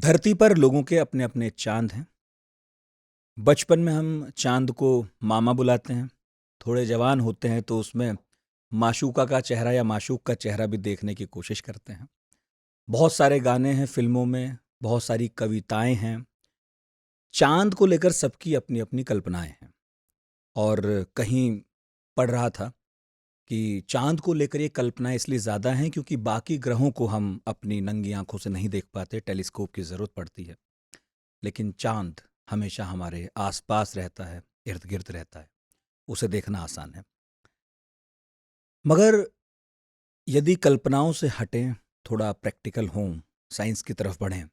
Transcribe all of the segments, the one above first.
धरती पर लोगों के अपने अपने चांद हैं। बचपन में हम चांद को मामा बुलाते हैं। थोड़े जवान होते हैं तो उसमें माशूका का चेहरा या माशूक का चेहरा भी देखने की कोशिश करते हैं। बहुत सारे गाने हैं फिल्मों में, बहुत सारी कविताएं हैं। चांद को लेकर सबकी अपनी अपनी कल्पनाएं हैं। और कहीं पढ़ रहा था कि चांद को लेकर ये कल्पनाएं इसलिए ज़्यादा हैं क्योंकि बाकी ग्रहों को हम अपनी नंगी आंखों से नहीं देख पाते, टेलीस्कोप की ज़रूरत पड़ती है। लेकिन चांद हमेशा हमारे आसपास रहता है, इर्द गिर्द रहता है, उसे देखना आसान है। मगर यदि कल्पनाओं से हटें, थोड़ा प्रैक्टिकल हों, साइंस की तरफ बढ़ें,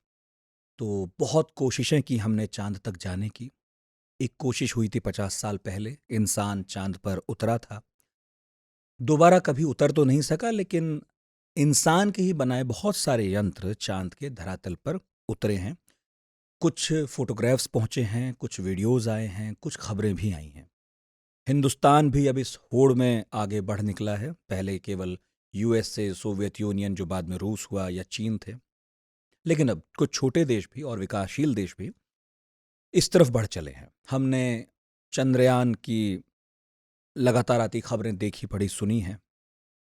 तो बहुत कोशिशें की हमने चांद तक जाने की। एक कोशिश हुई थी 50 साल पहले, इंसान चांद पर उतरा था। दोबारा कभी उतर तो नहीं सका, लेकिन इंसान के ही बनाए बहुत सारे यंत्र चांद के धरातल पर उतरे हैं। कुछ फोटोग्राफ्स पहुंचे हैं, कुछ वीडियोस आए हैं, कुछ खबरें भी आई हैं। हिंदुस्तान भी अब इस होड़ में आगे बढ़ निकला है। पहले केवल यूएसए, सोवियत यूनियन, जो बाद में रूस हुआ, या चीन थे, लेकिन अब कुछ छोटे देश भी और विकासशील देश भी इस तरफ बढ़ चले हैं। हमने चंद्रयान की लगातार आती खबरें देखी, पढ़ी, सुनी हैं।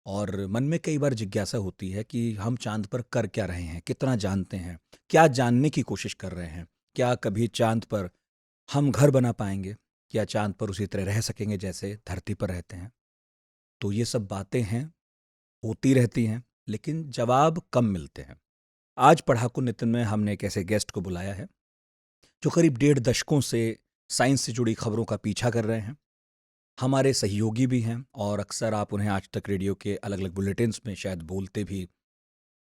और मन में कई बार जिज्ञासा होती है कि हम चांद पर कर क्या रहे हैं, कितना जानते हैं, क्या जानने की कोशिश कर रहे हैं। क्या कभी चांद पर हम घर बना पाएंगे? क्या चांद पर उसी तरह रह सकेंगे जैसे धरती पर रहते हैं? तो ये सब बातें हैं, होती रहती हैं, लेकिन जवाब कम मिलते हैं। आज पढ़ाकू नितिन में हमने एक ऐसे गेस्ट को बुलाया है जो करीब 1.5 दशकों से साइंस से जुड़ी खबरों का पीछा कर रहे हैं। हमारे सहयोगी भी हैं और अक्सर आप उन्हें आज तक रेडियो के अलग अलग बुलेटिन्स में शायद बोलते भी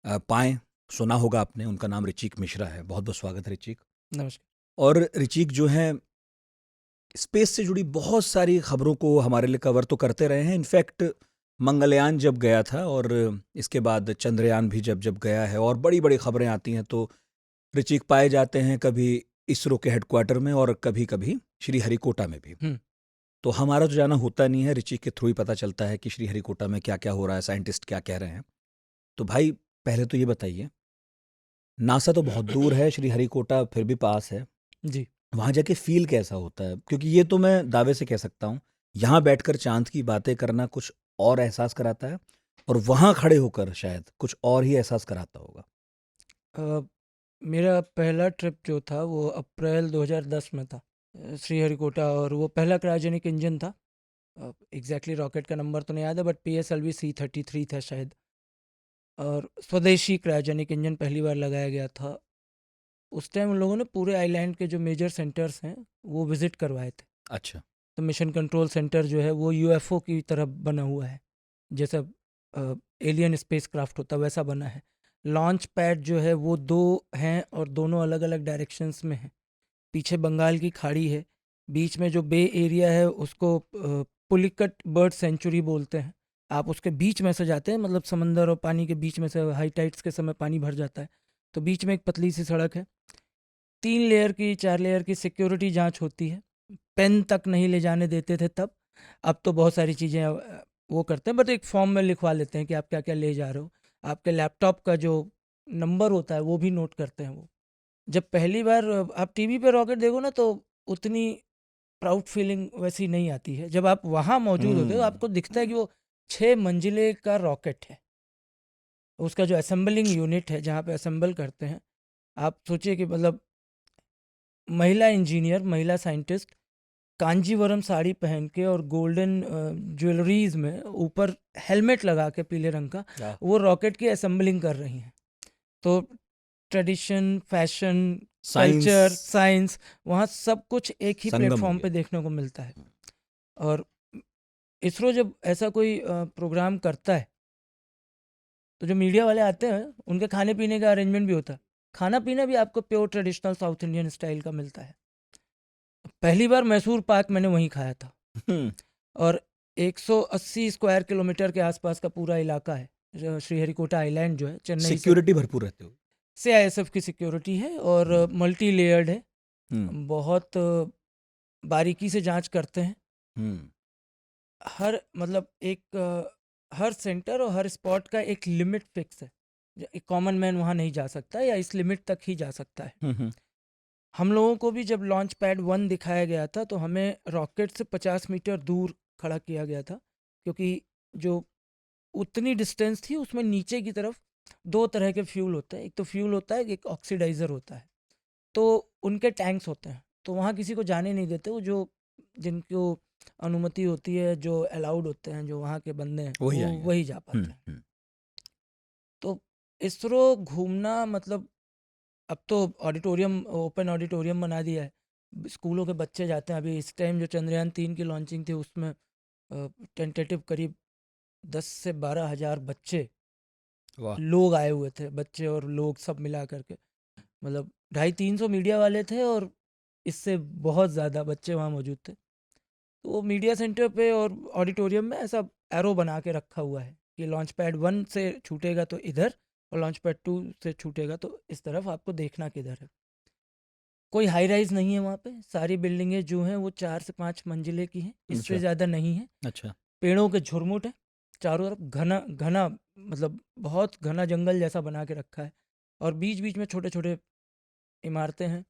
पाएँ। सुना होगा आपने, उनका नाम ऋचिक मिश्रा है। बहुत बहुत स्वागत है ऋचिक। नमस्कार। और ऋचिक जो हैं, स्पेस से जुड़ी बहुत सारी खबरों को हमारे लिए कवर तो करते रहे हैं। इनफैक्ट मंगलयान जब गया था और इसके बाद चंद्रयान भी जब जब गया है और बड़ी बड़ी खबरें आती हैं, तो ऋचिक पाए जाते हैं कभी इसरो के हेडक्वार्टर में और कभी कभी श्रीहरिकोटा में भी। हुँ। तो हमारा तो जाना होता नहीं है, ऋचिक के थ्रू ही पता चलता है कि श्रीहरिकोटा में क्या क्या हो रहा है, साइंटिस्ट क्या कह रहे हैं। तो भाई, पहले तो ये बताइए, नासा तो बहुत दूर है, श्रीहरिकोटा फिर भी पास है। जी। वहाँ जाके फ़ील कैसा होता है? क्योंकि ये तो मैं दावे से कह सकता हूँ, यहाँ बैठकर चाँद की बातें करना कुछ और एहसास कराता है और वहाँ खड़े होकर शायद कुछ और ही एहसास कराता होगा। अ, मेरा पहला ट्रिप जो था वो अप्रैल 2010 में था, श्रीहरिकोटा, और वो पहला क्रायोजेनिक इंजन था। एग्ज़ैक्टली रॉकेट का नंबर तो नहीं याद है, बट पीएसएलवी C-33 था शायद, और स्वदेशी क्रायोजेनिक इंजन पहली बार लगाया गया था। उस टाइम उन लोगों ने पूरे आइलैंड के जो मेजर सेंटर्स हैं, वो विज़िट करवाए थे। अच्छा। तो मिशन कंट्रोल सेंटर जो है वो यूएफओ की तरह बना हुआ है, जैसा एलियन स्पेसक्राफ्ट होता है वैसा बना है। लॉन्च पैड जो है वो 2 हैं और दोनों अलग अलग डायरेक्शंस में हैं। पीछे बंगाल की खाड़ी है, बीच में जो बे एरिया है उसको पुलिकट बर्ड सेंचुरी बोलते हैं। आप उसके बीच में से जाते हैं, मतलब समंदर और पानी के बीच में से हाई टाइड्स के समय पानी भर जाता है, तो बीच में एक पतली सी सड़क है। 3 लेयर की 4 लेयर की सिक्योरिटी जांच होती है। पेन तक नहीं ले जाने देते थे तब। अब तो बहुत सारी चीज़ें वो करते हैं, बट एक फॉर्म में लिखवा लेते हैं कि आप क्या क्या ले जा रहे हो। आपके लैपटॉप का जो नंबर होता है वो भी नोट करते हैं वो। जब पहली बार आप टीवी पे रॉकेट देखो ना, तो उतनी प्राउड फीलिंग वैसी नहीं आती है। जब आप वहाँ मौजूद होते हो तो हुँ। आपको दिखता है कि वो 6 मंजिले का रॉकेट है। उसका जो असेंबलिंग यूनिट है जहाँ पे असेंबल करते हैं, आप सोचिए कि मतलब महिला इंजीनियर, महिला साइंटिस्ट कांजीवरम साड़ी पहन के और गोल्डन ज्वेलरीज में ऊपर हेलमेट लगा के पीले रंग का, वाह! वो रॉकेट की असेंबलिंग कर रही हैं। तो tradition, fashion, science culture, science, वहाँ सब कुछ एक ही संगम हो प्लेटफॉर्म गया। पे देखने को मिलता है। और इसरो जब ऐसा कोई प्रोग्राम करता है, तो जो मीडिया वाले आते हैं उनके खाने पीने का अरेंजमेंट भी होता है। खाना पीना भी आपको pure traditional south Indian style का मिलता है। पहली बार मैसूर पाक मैंने वहीं खाया था। हुँ। और 180 स्क्वायर किलोमीटर के आसपास का पूरा इलाका है। जो श्रीहरिकोटा आइलैंड जो है, चेन्नई से सिक्योरिटी भरपूर रहती होगी। सीआईएसएफ की सिक्योरिटी है और हुँ। मल्टी लेयर्ड है। हुँ। बहुत बारीकी से जांच करते हैं। हुँ। हर मतलब एक हर सेंटर और हर स्पॉट का एक लिमिट फिक्स है। एक कॉमन मैन वहाँ नहीं जा सकता या इस लिमिट तक ही जा सकता है। हम लोगों को भी जब लॉन्च पैड 1 दिखाया गया था तो हमें रॉकेट से 50 मीटर दूर खड़ा किया गया था, क्योंकि जो उतनी डिस्टेंस थी उसमें नीचे की तरफ 2 तरह के फ्यूल होते हैं। एक तो फ्यूल होता है, एक ऑक्सीडाइज़र होता है। तो उनके टैंक्स होते हैं, तो वहाँ किसी को जाने नहीं देते। वो जो जिनको अनुमति होती है, जो अलाउड होते हैं, जो वहाँ के बंदे हैं, वही वो आएंगे। वही जा पाते हैं। तो इसरो घूमना मतलब, अब तो ऑडिटोरियम, ओपन ऑडिटोरियम बना दिया है, स्कूलों के बच्चे जाते हैं। अभी इस टाइम जो चंद्रयान 3 की लॉन्चिंग थी उसमें टेंटेटिव करीब 10 से 12 हज़ार बच्चे वाह। लोग आए हुए थे, बच्चे और लोग सब मिला करके। मतलब 250-300 मीडिया वाले थे और इससे बहुत ज़्यादा बच्चे वहाँ मौजूद थे। तो वो मीडिया सेंटर पे और ऑडिटोरियम में ऐसा एरो बना के रखा हुआ है कि लॉन्च पैड 1 से छूटेगा तो इधर, और लॉन्च पैड 2 से छूटेगा तो इस तरफ, आपको देखना किधर है। कोई हाई राइज नहीं है वहाँ पे, सारी बिल्डिंगें जो हैं वो 4 से 5 मंजिले की हैं, इससे अच्छा। ज़्यादा नहीं है। अच्छा। पेड़ों के झुरमुट है चारों तरफ, घना घना, मतलब बहुत घना जंगल जैसा बना के रखा है। और बीच बीच में छोटे छोटे इमारतें हैं।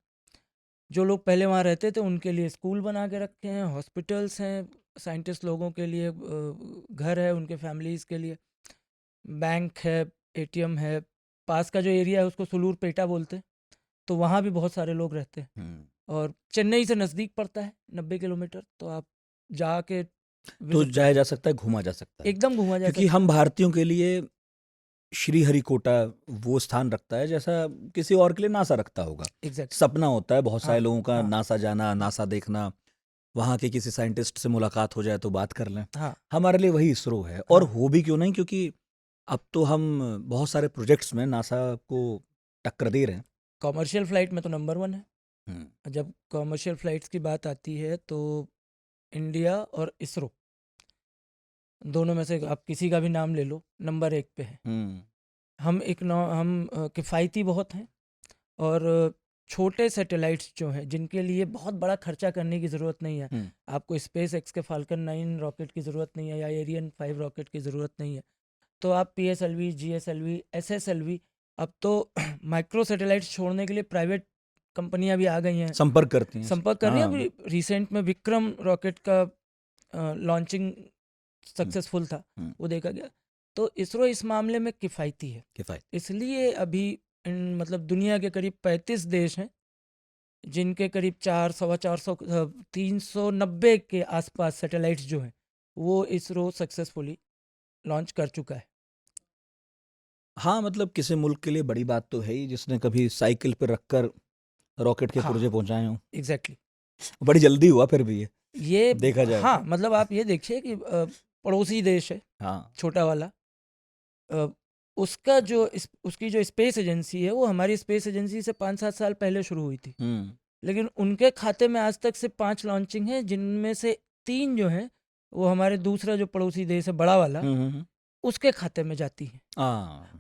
जो लोग पहले वहाँ रहते थे उनके लिए स्कूल बना के रखे हैं, हॉस्पिटल्स हैं, साइंटिस्ट लोगों के लिए घर है, उनके फैमिलीज़ के लिए बैंक है, एटीएम है। पास का जो एरिया है उसको सुलूर पेटा बोलते हैं, तो वहाँ भी बहुत सारे लोग रहते हैं। और चेन्नई से नज़दीक पड़ता है 90 किलोमीटर, तो आप जाके तो विजिट जाया जा सकता है, घूमा जा सकता है, एकदम घूमा जा क्योंकि सकता हम है। भारतीयों के लिए श्रीहरिकोटा वो स्थान रखता है जैसा किसी और के लिए नासा रखता होगा। एग्जैक्टली। सपना होता है बहुत सारे हाँ लोगों का, हाँ नासा जाना, नासा देखना, वहाँ के किसी साइंटिस्ट से मुलाकात हो जाए तो बात कर लें। हाँ हमारे लिए वही इसरो है, और हाँ। हो भी क्यों नहीं, क्योंकि अब तो हम बहुत सारे प्रोजेक्ट्स में नासा को टक्कर दे रहे हैं। कॉमर्शियल फ्लाइट में तो नंबर 1 है। हम्म। जब कॉमर्शियल फ्लाइट्स की बात आती है तो इंडिया और इसरो दोनों में से आप किसी का भी नाम ले लो, नंबर 1 पे है। हम किफ़ायती बहुत हैं, और छोटे सैटेलाइट्स जो हैं जिनके लिए बहुत बड़ा खर्चा करने की ज़रूरत नहीं है। आपको स्पेस एक्स के फाल्कन 9 रॉकेट की ज़रूरत नहीं है, या एरियन 5 रॉकेट की ज़रूरत नहीं है। तो आप PSLV, GSLV, SSLV, अब तो माइक्रो सैटेलाइट्स छोड़ने के लिए प्राइवेट कंपनियां भी आ गई हैं, संपर्क करती हैं। संपर्क कर रही हैं। हाँ। अभी रिसेंट में विक्रम रॉकेट का लॉन्चिंग सक्सेसफुल था, वो देखा गया। तो इसरो इस मामले में किफ़ायती है, किफायत। इसलिए अभी मतलब दुनिया के करीब 35 देश हैं जिनके करीब 400, 390 के आसपास सैटेलाइट्स जो हैं वो इसरो सक्सेसफुली लॉन्च कर चुका है। हाँ, मतलब किसी मुल्क के लिए बड़ी बात तो है ही जिसने कभी साइकिल पर रखकर रॉकेट के पुर्जे हाँ पहुंचाए हों। एग्जैक्टली। बड़ी जल्दी हुआ फिर भी ये देखा जाए हाँ, तो। मतलब आप ये देखिए कि पड़ोसी देश है हाँ। छोटा वाला, अ, उसका जो उसकी जो स्पेस एजेंसी है वो हमारी स्पेस एजेंसी से 5-7 साल पहले शुरू हुई थी, लेकिन उनके खाते में आज तक सिर्फ 5 लॉन्चिंग है, जिनमें से 3 जो हैं वो हमारे दूसरा जो पड़ोसी देश है बड़ा वाला, उसके खाते में जाती हैं।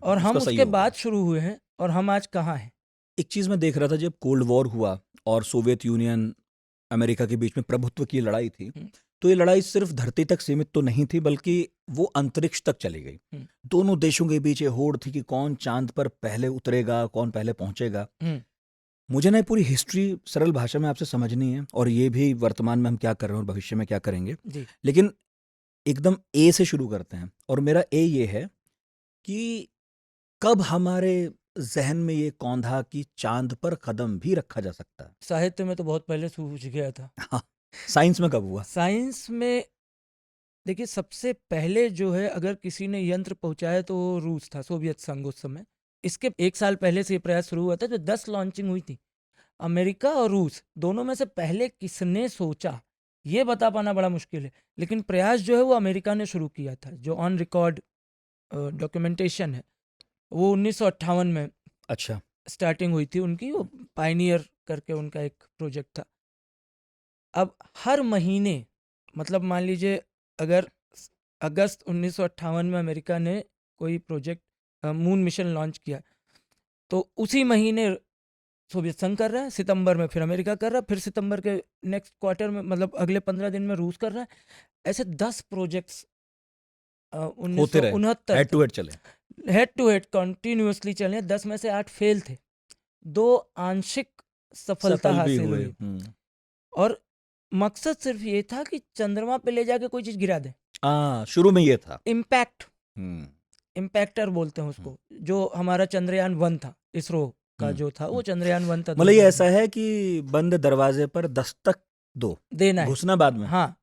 और हम उसका सही उसके हो बाद गया। शुरू हुए हैं, और हम आज कहाँ हैं। एक चीज मैं देख रहा था, जब कोल्ड वॉर हुआ और सोवियत यूनियन अमेरिका के बीच में प्रभुत्व की लड़ाई थी, हम्म, तो ये लड़ाई सिर्फ धरती तक सीमित तो नहीं थी, बल्कि वो अंतरिक्ष तक चली गई। हम्म, दोनों देशों के बीच ये होड़ थी कि कौन चांद पर पहले उतरेगा, कौन पहले पहुंचेगा। हम्म, मुझे ना पूरी हिस्ट्री सरल भाषा में आपसे समझनी है, और ये भी वर्तमान में हम क्या कर रहे हैं और भविष्य में क्या करेंगे। जी। लेकिन एकदम ए से शुरू करते हैं, और मेरा ए ये है कि कब हमारे जहन में ये कौंधा कि चांद पर कदम भी रखा जा सकता है। साहित्य में तो बहुत पहले सूझ गया था। हाँ, साइंस में कब हुआ? साइंस में देखिए, सबसे पहले जो है अगर किसी ने यंत्र पहुंचाया तो वो रूस था, सोवियत संघ उस समय। इसके 1 साल पहले से ये प्रयास शुरू हुआ था, जो 10 लॉन्चिंग हुई थी। अमेरिका और रूस दोनों में से पहले किसने सोचा, ये बता पाना बड़ा मुश्किल है, लेकिन प्रयास जो है वो अमेरिका ने शुरू किया था। जो ऑन रिकॉर्ड डॉक्यूमेंटेशन है वो 1958 में अच्छा। स्टार्टिंग हुई थी उनकी, वो पायनियर करके उनका एक प्रोजेक्ट था। अब हर महीने, मतलब मान लीजिए अगर अगस्त 1958 में अमेरिका ने कोई प्रोजेक्ट मून मिशन लॉन्च किया, तो उसी महीने सोवियत संघ कर रहा है, सितंबर में फिर अमेरिका कर रहा है, फिर सितंबर के नेक्स्ट क्वार्टर में, मतलब अगले 15 दिन में रूस कर रहा है। ऐसे 10 प्रोजेक्ट्स होते रहे, 1969 हेड तक। टू हेड चले। हेड टू हेड कंटिन्यूअसली चले, 10 में से 8 फेल थे, 2 आंशिक सफलता सफल भी हासिल हुए। हुई, और मकसद सिर्फ ये था कि चंद्रमा पे ले जाके कोई चीज गिरा दे। शुरू में ये था। इम्पैक्ट, हम्म, इम्पैक्टर बोलते हैं उसको, जो हमारा चंद्रयान 1 था, इसरो का हम्म, जो था वो चंद्रयान 1 था मतलब ये 2000 ऐसा में। है कि बंद दरवाजे पर दस्तक दो, देना है, घुसना बाद में। हाँ।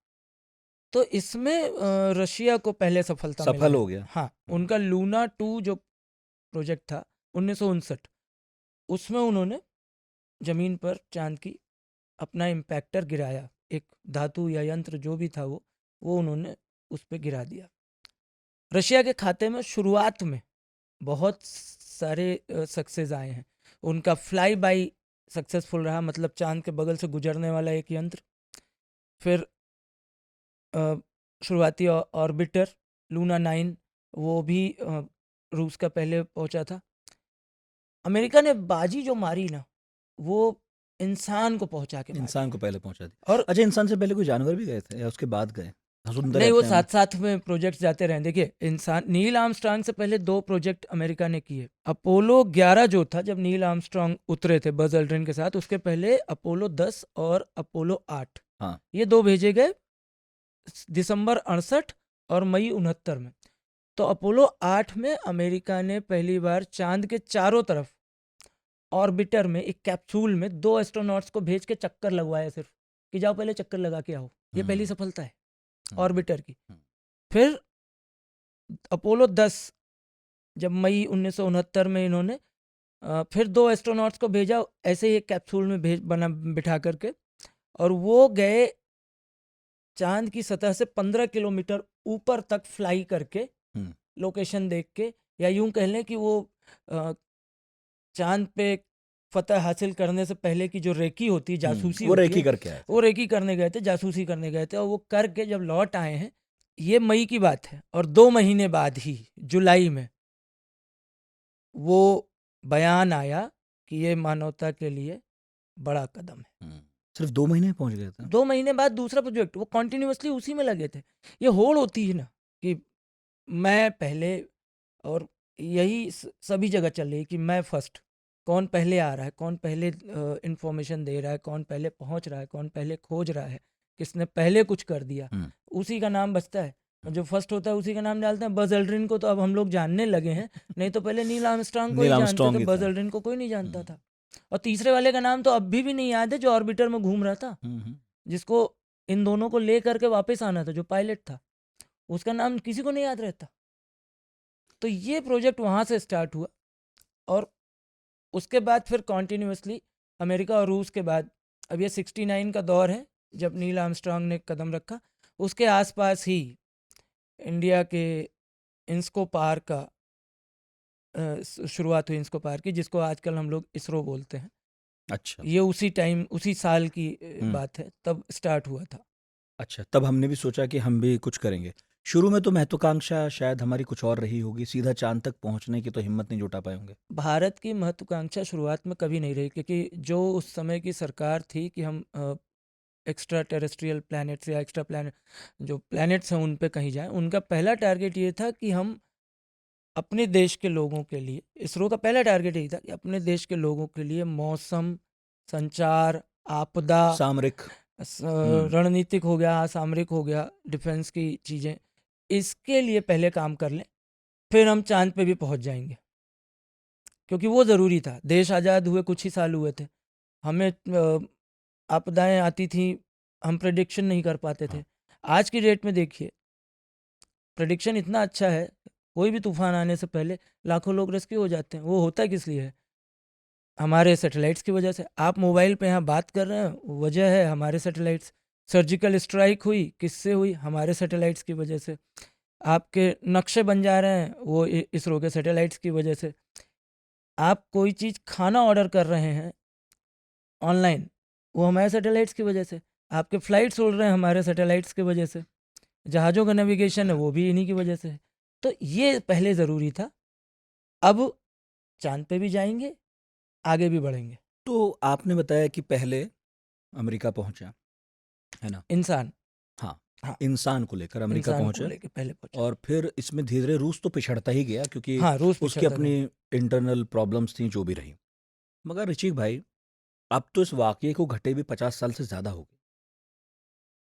तो इसमें रशिया को पहले सफलता मिला सफल है। हो गया। हाँ, उनका लूना 2 जो प्रोजेक्ट था 1959, उसमें उन्होंने जमीन पर चांद की अपना इम्पैक्टर गिराया, एक धातु या यंत्र जो भी था वो उन्होंने उस पर गिरा दिया। रशिया के खाते में शुरुआत में बहुत सारे सक्सेस आए हैं। उनका फ्लाई बाई सक्सेसफुल रहा, मतलब चांद के बगल से गुजरने वाला एक यंत्र। फिर शुरुआती ऑर्बिटर लूना 9, वो भी रूस का पहले पहुंचा था। अमेरिका ने बाजी जो मारी ना, वो इंसान को पहुंचा के मारी। इंसान को पहले पहुंचा दिया। और अच्छा, इंसान से पहले कोई जानवर भी गए थे या उसके बाद गए? सुनते नहीं, वो रहते हैं हम। साथ साथ में प्रोजेक्ट जाते रहे। देखिए, इंसान, नील आर्मस्ट्रांग से पहले 2 प्रोजेक्ट अमेरिका ने किए। अपोलो 11 जो था, जब नील आर्मस्ट्रांग उतरे थे बज एल्ड्रिन के साथ, उसके पहले अपोलो 10 और अपोलो 8, हाँ, ये 2 भेजे गए दिसंबर 68 और मई 69 में। तो अपोलो 8 में अमेरिका ने पहली बार चांद के चारों तरफ ऑर्बिटर में एक कैप्सूल में 2 एस्ट्रोनॉट्स को भेज के चक्कर लगवाया, सिर्फ कि जाओ पहले चक्कर लगा के आओ। ये पहली सफलता है ऑर्बिटर की। फिर अपोलो 10, जब मई 1969 में इन्होंने फिर 2 एस्ट्रोनॉट्स को भेजा, ऐसे ही एक कैप्सूल में बिठा करके, और वो गए चांद की सतह से 15 किलोमीटर ऊपर तक फ्लाई करके, लोकेशन देख के, या यूं कह लें कि वो चांद पे फतह हासिल करने से पहले की जो रेकी होती है, जासूसी वो होती रेकी है, करके आए थे। वो रेकी करने गए थे, जासूसी करने गए थे, और वो करके जब लौट आए हैं, ये मई की बात है, और 2 महीने बाद ही जुलाई में वो बयान आया कि ये मानवता के लिए बड़ा कदम है। सिर्फ 2 महीने में पहुंच गए थे। 2 महीने बाद दूसरा प्रोजेक्ट, वो कॉन्टिन्यूसली उसी में लगे थे। ये होड़ होती है ना कि मैं पहले, और यही सभी जगह चल रही है कि मैं फर्स्ट। कौन पहले आ रहा है, कौन पहले इंफॉर्मेशन दे रहा है, कौन पहले पहुंच रहा है, कौन पहले खोज रहा है, किसने पहले कुछ कर दिया, उसी का नाम बचता है। और जो फर्स्ट होता है उसी का नाम डालते हैं। बज एल्ड्रिन को तो अब हम लोग जानने लगे हैं, नहीं तो पहले नील आर्मस्ट्रांग को ही नील जानते आर्मस्ट्रांग थे, ही बज था। एल्ड्रिन को कोई नहीं जानता था। और तीसरे वाले का नाम तो अभी भी नहीं याद है, जो ऑर्बिटर में घूम रहा था, जिसको इन दोनों को ले करके वापस आना था, जो पायलट था, उसका नाम किसी को नहीं याद रहता। तो ये प्रोजेक्ट वहाँ से स्टार्ट हुआ, और उसके बाद फिर कॉन्टिन्यूसली अमेरिका और रूस के बाद अब ये 69 का दौर है जब नील आर्मस्ट्रांग ने कदम रखा। उसके आसपास ही इंडिया के इंस्कोपार का शुरुआत हुई, इंस्कोपार की, जिसको आजकल हम लोग इसरो बोलते हैं। अच्छा, ये उसी टाइम, उसी साल की बात है, तब स्टार्ट हुआ था। अच्छा, तब हमने भी सोचा कि हम भी कुछ करेंगे। शुरू में तो महत्वाकांक्षा शायद हमारी कुछ और रही होगी, सीधा चांद तक पहुंचने की तो हिम्मत नहीं जुटा पाए होंगे। भारत की महत्वाकांक्षा शुरुआत में कभी नहीं रही, क्योंकि जो उस समय की सरकार थी कि हम एक्स्ट्रा टेरेस्ट्रियल प्लैनेट्स या एक्स्ट्रा प्लैनेट, जो प्लैनेट्स हैं उन पे कहीं जाएं, उनका पहला टारगेट ये था कि हम अपने देश के लोगों के लिए, इसरो का पहला टारगेट यही था कि अपने देश के लोगों के लिए मौसम, संचार, आपदा, सामरिक, रणनीतिक हो गया, सामरिक हो गया, डिफेंस की चीज़ें, इसके लिए पहले काम कर लें, फिर हम चांद पे भी पहुंच जाएंगे। क्योंकि वो ज़रूरी था। देश आज़ाद हुए कुछ ही साल हुए थे, हमें आपदाएं आती थी, हम प्रेडिक्शन नहीं कर पाते थे। आज की डेट में देखिए, प्रेडिक्शन इतना अच्छा है, कोई भी तूफान आने से पहले लाखों लोग रेस्क्यू हो जाते हैं। वो होता किस लिए है? हमारे सैटेलाइट्स की वजह से। आप मोबाइल पे यहाँ बात कर रहे हैं, वजह है हमारे सैटेलाइट्स। सर्जिकल स्ट्राइक हुई, किससे हुई? हमारे सैटेलाइट्स की वजह से। आपके नक्शे बन जा रहे हैं, वो इसरो के सैटेलाइट्स की वजह से। आप कोई चीज़ खाना ऑर्डर कर रहे हैं ऑनलाइन, वो हमारे सैटेलाइट्स की वजह से। आपके फ्लाइट्स उड़ रहे हैं हमारे सैटेलाइट्स की वजह से। जहाज़ों का नेविगेशन है वो भी इन्हीं की वजह से है। तो ये पहले ज़रूरी था। अब चांद पे भी जाएंगे, आगे भी बढ़ेंगे। तो आपने बताया कि पहले अमेरिका पहुंचा, है ना? इंसान। हाँ, हाँ, इंसान को लेकर अमेरिका इंसान को पहुंचे, लेके पहले पहुंचा। और फिर इसमें धीरे धीरे रूस तो पिछड़ता ही गया क्योंकि हाँ, रूस उसकी पिछड़ता अपनी गया। इंटरनल प्रॉब्लम्स थी जो भी रही। मगर ऋचिक भाई, अब तो इस वाकये को घटे भी 50 साल से ज़्यादा हो गए,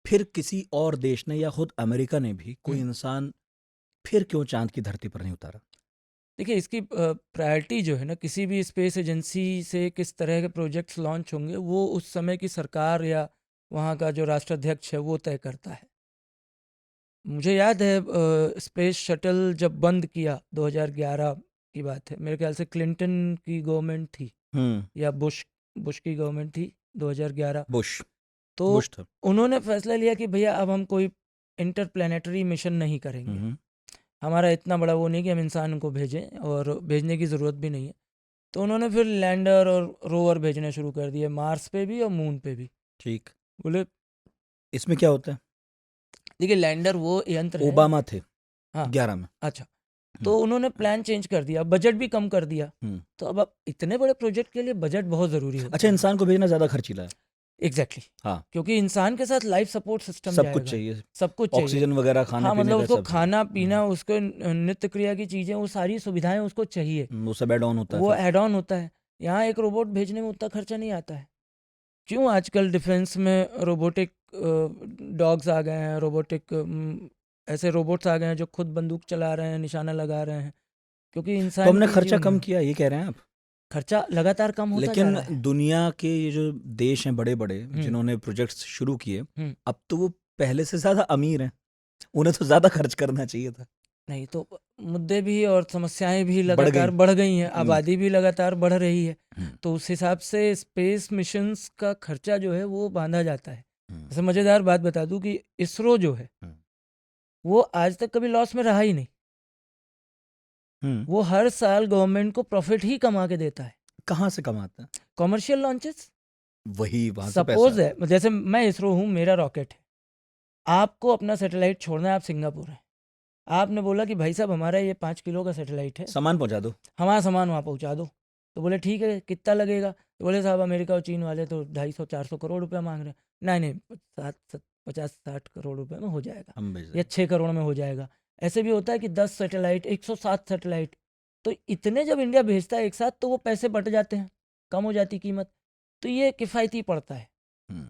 फिर किसी और देश ने या खुद अमेरिका ने भी कोई इंसान फिर क्यों चांद की धरती पर नहीं उतारा? देखिए, इसकी प्रायोरिटी जो है ना, किसी भी स्पेस एजेंसी से किस तरह के प्रोजेक्ट्स लॉन्च होंगे, वो उस समय की सरकार या वहाँ का जो राष्ट्राध्यक्ष है वो तय करता है। मुझे याद है स्पेस शटल जब बंद किया, 2011 की बात है, मेरे ख्याल से क्लिंटन की गवर्नमेंट थी या बुश बुश की गवर्नमेंट थी 2011। बुश तो बुश था। उन्होंने फैसला लिया कि भैया अब हम कोई इंटरप्लानेटरी मिशन नहीं करेंगे। हम्म, हमारा इतना बड़ा वो नहीं कि हम इंसान को भेजें, और भेजने की ज़रूरत भी नहीं है। तो उन्होंने फिर लैंडर और रोवर भेजने शुरू कर दिए, मार्स पे भी और मून पे भी। ठीक। बोले, इसमें क्या होता है? देखिए लैंडर वो यंत्र है। ओबामा थे हाँ, 11 में। अच्छा। तो उन्होंने प्लान चेंज कर दिया, बजट भी कम कर दिया। हम्म। तो अब इतने बड़े प्रोजेक्ट के लिए बजट बहुत ज़रूरी होता अच्छा, है। इंसान को भेजना ज़्यादा खर्चीला है। एग्जैक्टली हाँ, क्योंकि इंसान के साथ लाइफ सपोर्ट सिस्टम सब कुछ जाएगा, चाहिए, सब कुछ चाहिए। ऑक्सीजन वगैरह, खाने हाँ, पीने मतलब का उसको सब है। खाना पीना, उसको नित्य क्रिया की चीज़ें, वो सारी सुविधाएं उसको चाहिए, वो सब ऐड ऑन होता है वो फिर। ऐड ऑन होता है। यहाँ एक रोबोट भेजने में उतना खर्चा नहीं आता है। क्यों आजकल डिफेंस में रोबोटिक डॉग्स आ गए हैं, रोबोटिक ऐसे रोबोट्स आ गए हैं जो खुद बंदूक चला रहे हैं, निशाना लगा रहे हैं, क्योंकि तो इंसान हमने के खर्चा जीवन कम में किया, ये कह रहे हैं आप? खर्चा लगातार कम होता जा लेकिन रहा है। दुनिया के ये जो देश हैं बड़े बड़े हम्म, जिन्होंने प्रोजेक्ट्स शुरू किए, हम्म। अब तो वो पहले से ज़्यादा अमीर हैं, उन्हें तो ज़्यादा खर्च करना चाहिए था। नहीं तो मुद्दे भी और समस्याएं भी बढ़ गई। लगातार बढ़ गई हैं, हम्म, आबादी भी लगातार बढ़ रही है। हम्म, तो उस हिसाब से स्पेस मिशंस का खर्चा जो है वो बांधा जाता है। हम्म, जैसे मज़ेदार बात बता दूं कि इसरो जो है हम्म, वो आज तक कभी लॉस में रहा ही नहीं। हम्म। वो हर साल गवर्नमेंट को प्रॉफिट ही कमा के देता है। कहाँ से कमाता है? कमर्शियल लॉन्चेस, वही, वहां से पैसा सपोज है जैसे मैं इसरो हूँ, मेरा रॉकेट है, आपको अपना सैटेलाइट छोड़ना है, आप सिंगापुर हैं, आपने बोला कि भाई साहब हमारा ये 5 किलो का सैटेलाइट है, सामान पहुंचा दो। हमारा सामान वहाँ पहुँचा दो। तो बोले ठीक है, कितना लगेगा? तो बोले साहब अमेरिका और चीन वाले तो 250-400 करोड़ रुपया मांग रहे हैं। नहीं नहीं, 50-60 करोड़ रुपए में हो जाएगा, हम भेज या देंगे। 6 करोड़ में हो जाएगा। ऐसे भी होता है कि 10 सैटेलाइट, 107 सैटेलाइट, तो इतने जब इंडिया भेजता है एक साथ तो वो पैसे बट जाते हैं, कम हो जाती कीमत, तो ये किफ़ायती पड़ता है। हम्म।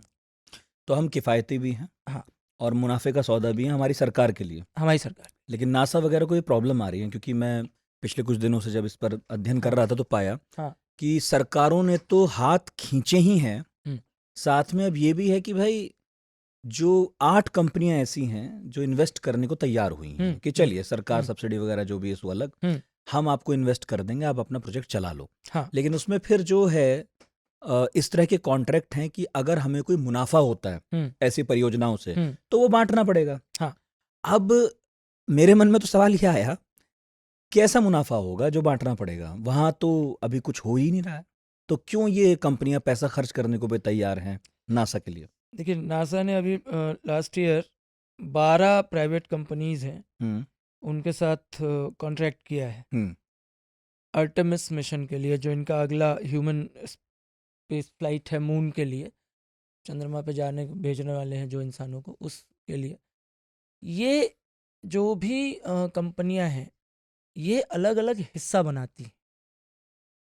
तो हम किफ़ायती भी हैं हाँ, और मुनाफे का सौदा भी है हमारी सरकार के लिए। हमारी सरकार। लेकिन नासा वगैरह को ये प्रॉब्लम आ रही है, क्योंकि मैं पिछले कुछ दिनों से जब इस पर अध्ययन कर हाँ, रहा था तो पाया हाँ, कि सरकारों ने तो हाथ खींचे ही हैं, हम्म, साथ में अब ये भी है कि भाई जो 8 कंपनियां ऐसी हैं जो इन्वेस्ट करने को तैयार हुई हैं कि चलिए सरकार हम्म, सब्सिडी वगैरह जो भी है सो अलग, हम्म, हम आपको इन्वेस्ट कर देंगे, आप अपना प्रोजेक्ट चला लो। हाँ, लेकिन उसमें फिर जो है इस तरह के कॉन्ट्रैक्ट हैं कि अगर हमें कोई मुनाफा होता है ऐसी परियोजनाओं से तो वो बांटना पड़ेगा। हाँ। अब मेरे मन में तो सवाल ये आया कि ऐसा मुनाफा होगा जो बांटना पड़ेगा, वहां तो अभी कुछ हो ही नहीं रहा है, तो क्यों ये कंपनियां पैसा खर्च करने को भी तैयार हैं नासा के लिए? देखिए नासा ने अभी लास्ट ईयर 12 प्राइवेट कंपनीज हैं हम्म, उनके साथ कॉन्ट्रैक्ट किया है हम्म, अर्टेमिस मिशन के लिए, जो इनका अगला ह्यूमन स्पेस फ्लाइट है मून के लिए, चंद्रमा पे जाने भेजने वाले हैं जो इंसानों को, उसके लिए। ये जो भी कंपनियां हैं ये अलग अलग हिस्सा बनाती हैं।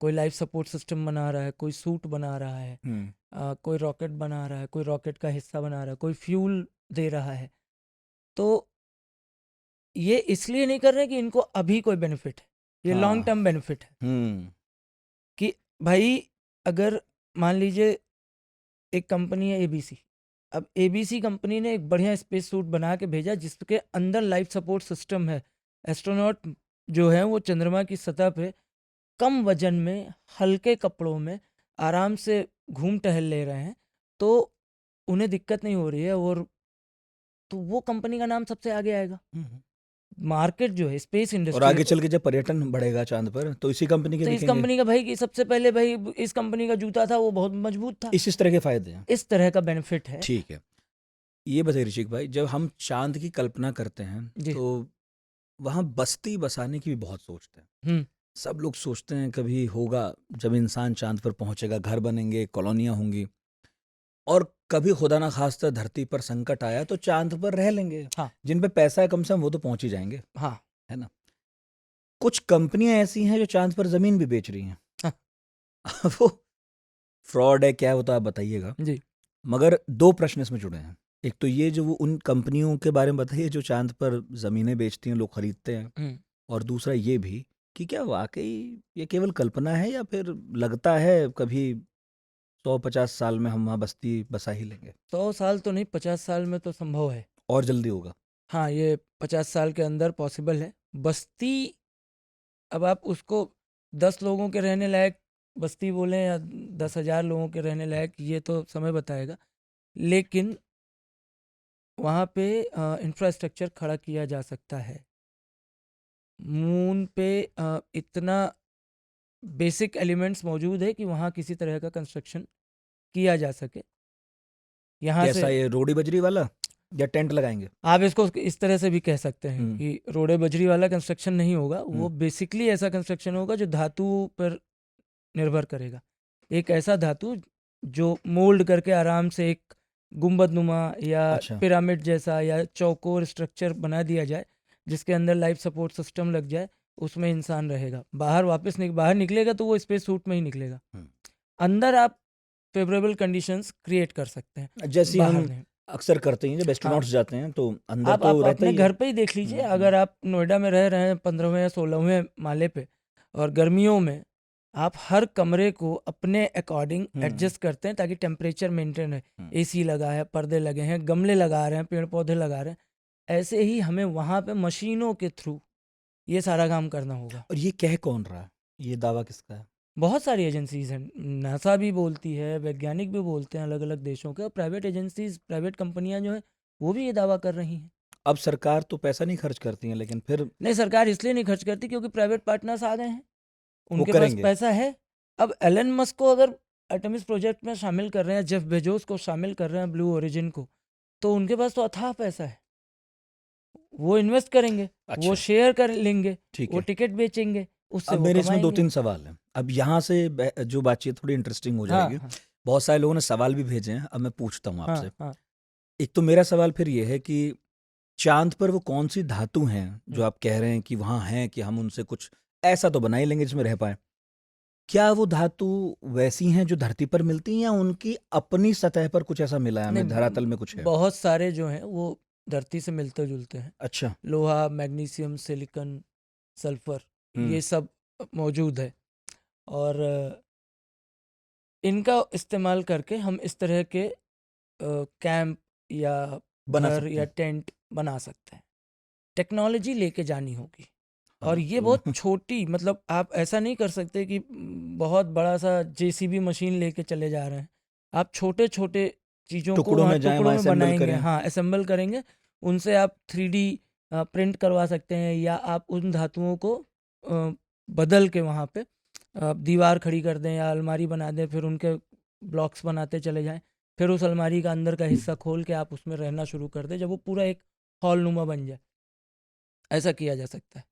कोई लाइफ सपोर्ट सिस्टम बना रहा है, कोई सूट बना रहा है, हम्म। कोई रॉकेट बना रहा है, कोई रॉकेट का हिस्सा बना रहा है, कोई फ्यूल दे रहा है। तो ये इसलिए नहीं कर रहे कि इनको अभी कोई बेनिफिट है, ये लॉन्ग हाँ। टर्म बेनिफिट है। हम्म, कि भाई अगर मान लीजिए एक कंपनी है एबीसी, अब एबीसी कंपनी ने एक बढ़िया स्पेस सूट बना के भेजा जिसके अंदर लाइफ सपोर्ट सिस्टम है, एस्ट्रोनॉट जो है वो चंद्रमा की सतह पे कम वजन में, हल्के कपड़ों में आराम से घूम टहल ले रहे हैं, तो उन्हें दिक्कत नहीं हो रही है, और तो वो कंपनी का नाम सबसे आगे आएगा। हम्म। मार्केट जो है स्पेस और इंडस्ट्री, आगे चल के जब पर्यटन बढ़ेगा चांद पर तो इसी कंपनी के तो इस दिखेंगे। कंपनी का भाई कि सबसे पहले भाई इस कंपनी का जूता था वो बहुत मजबूत था, इस तरह के फायदे हैं। इस तरह का बेनिफिट है। ठीक है, ये बताइए ऋषिक भाई, जब हम चांद की कल्पना करते हैं जी। तो वहाँ बस्ती बसाने की भी बहुत सोचते हैं। सब लोग सोचते हैं कभी होगा जब इंसान चांद पर पहुंचेगा, घर बनेंगे, कॉलोनियां होंगी, और कभी खुदा ना खास्ता धरती पर संकट आया तो चांद पर रह लेंगे। हाँ। जिन पे पैसा है कम से कम वो तो पहुंच ही जाएंगे, हाँ। है ना। कुछ कंपनियां ऐसी हैं जो चांद पर जमीन भी बेच रही हैं। हाँ। वो फ्रॉड है क्या है वो तो आप बताइएगा, जी। मगर दो प्रश्न इसमें जुड़े हैं। एक तो ये जो वो उन कंपनियों के बारे में बताइए जो चांद पर जमीनें बेचती हैं, लोग खरीदते हैं, और दूसरा ये भी कि क्या वाकई ये केवल कल्पना है या फिर लगता है कभी 100-50 साल में हम वहाँ बस्ती बसा ही लेंगे 100 साल तो नहीं, 50 साल में तो संभव है। और जल्दी होगा। हाँ, ये 50 साल के अंदर पॉसिबल है। बस्ती, अब आप उसको 10 लोगों के रहने लायक बस्ती बोलें या 10,000 लोगों के रहने लायक, ये तो समय बताएगा। लेकिन वहाँ पे इंफ्रास्ट्रक्चर खड़ा किया जा सकता है। मून पे इतना बेसिक एलिमेंट्स मौजूद है कि वहाँ किसी तरह का कंस्ट्रक्शन किया जा सके। यहाँ कैसा से ये रोडी बजरी वाला या टेंट लगाएंगे? आप इसको इस तरह से भी कह सकते हैं हम्म, कि रोड़े बजरी वाला कंस्ट्रक्शन नहीं होगा, वो हम्म, बेसिकली ऐसा कंस्ट्रक्शन होगा जो धातु पर निर्भर करेगा। एक ऐसा धातु जो मोल्ड करके आराम से एक गुंबदनुमा या अच्छा। पिरामिड जैसा या चौकोर स्ट्रक्चर बना दिया जाए, जिसके अंदर लाइफ सपोर्ट सिस्टम लग जाए, उसमें इंसान रहेगा। बाहर बाहर निकलेगा तो वो स्पेस सूट में ही निकलेगा। हम्म। अंदर आप फेवरेबल कंडीशंस क्रिएट कर सकते हैं, जैसे बाहर हम नहीं। अक्सर करते हैं जब हाँ, एस्ट्रोनॉट्स जाते हैं तो अंदर आप तो आप रहता अपने ही है। घर पे ही देख लीजिए। हम्म, अगर आप नोएडा में रह रहे हैं 15वें या 16वें माले पे, और गर्मियों में आप हर कमरे को अपने अकॉर्डिंग हम्म, एडजस्ट करते हैं ताकि टेम्परेचर मेंटेन है। हम्म। एसी लगा है, पर्दे लगे हैं, गमले लगा रहे हैं, पेड़ पौधे लगा रहे हैं। ऐसे ही हमें वहाँ पे मशीनों के थ्रू ये सारा काम करना होगा। और ये कह कौन रहा है, ये दावा किसका है? बहुत सारी एजेंसीज हैं, नासा भी बोलती है, वैज्ञानिक भी बोलते हैं अलग अलग देशों के, और प्राइवेट एजेंसीज, प्राइवेट कंपनियां जो हैं वो भी ये दावा कर रही हैं। अब सरकार तो पैसा नहीं खर्च करती है लेकिन फिर नहीं, सरकार इसलिए नहीं खर्च करती क्योंकि प्राइवेट पार्टनर्स आ गए हैं, वो उनके पास करेंगे। पैसा है। अब एलन मस्क को अगर आर्टेमिस प्रोजेक्ट में शामिल कर रहे हैं, जेफ बेजोस को शामिल कर रहे हैं, ब्लू ओरिजिन को, तो उनके पास तो अथाह पैसा है। वो इन्वेस्ट करेंगे, वो अच्छा, शेयर कर लेंगे, ठीक वो है। टिकट बेचेंगे, उससे अब वो मेरे इसमें कमाएंगे। 2-3 सवाल हैं। अब यहाँ से जो बातचीत थोड़ी इंटरेस्टिंग हो हाँ, जाएगी। हाँ, बहुत सारे लोगों ने सवाल भी भेजे हैं, अब मैं पूछता हूँ हाँ, आपसे। हाँ। एक तो मेरा सवाल फिर ये है कि चांद पर वो कौन सी धातु हैं जो आप कह रहे हैं कि वहाँ हैं कि हम उनसे कुछ ऐसा तो बना ही लेंगे जिसमें रह पाए। क्या वो धातु वैसी हैं जो धरती पर मिलती हैं या उनकी अपनी सतह पर कुछ ऐसा मिला है हमें, धरातल में कुछ नहीं, है? बहुत सारे जो हैं वो धरती से मिलते जुलते हैं। अच्छा। लोहा, मैग्नीशियम, सिलिकॉन, सल्फर, हम्म, ये सब मौजूद है। और इनका इस्तेमाल करके हम इस तरह के कैंप या बना घर सकते या हैं। टेंट बना सकते हैं। टेक्नोलॉजी लेके जानी होगी। और हाँ ये तो बहुत छोटी, मतलब आप ऐसा नहीं कर सकते कि बहुत बड़ा सा जेसीबी मशीन लेके चले जा रहे हैं। आप छोटे छोटे चीज़ों को टुकड़ों वहाँ में जाएं, टुकड़ों वहाँ में असेंबल बनाएंगे, करें। हाँ असेंबल करेंगे। उनसे आप 3D प्रिंट करवा सकते हैं, या आप उन धातुओं को बदल के वहाँ पे दीवार खड़ी कर दें या अलमारी बना दें, फिर उनके ब्लॉक्स बनाते चले जाएं। फिर उस अलमारी का अंदर का हिस्सा खोल के आप उसमें रहना शुरू कर दें, जब वो पूरा एक हॉल नुमा बन जाए। ऐसा किया जा सकता है।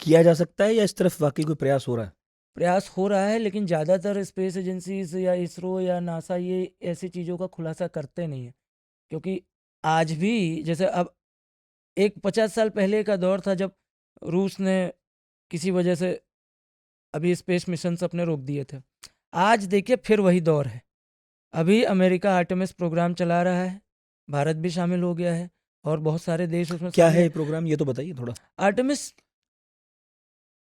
किया जा सकता है या इस तरफ वाकई कोई प्रयास हो रहा है? प्रयास हो रहा है, लेकिन ज़्यादातर स्पेस एजेंसीज या इसरो या नासा ये ऐसी चीज़ों का खुलासा करते नहीं हैं। क्योंकि आज भी, जैसे अब एक 50 साल पहले का दौर था जब रूस ने किसी वजह से अभी स्पेस मिशंस अपने रोक दिए थे। आज देखिए फिर वही दौर है। अभी अमेरिका आर्टेमिस प्रोग्राम चला रहा है, भारत भी शामिल हो गया है, और बहुत सारे देश उसमें क्या शामिल है हैं। ये प्रोग्राम, ये तो बताइए थोड़ा। आर्टेमिस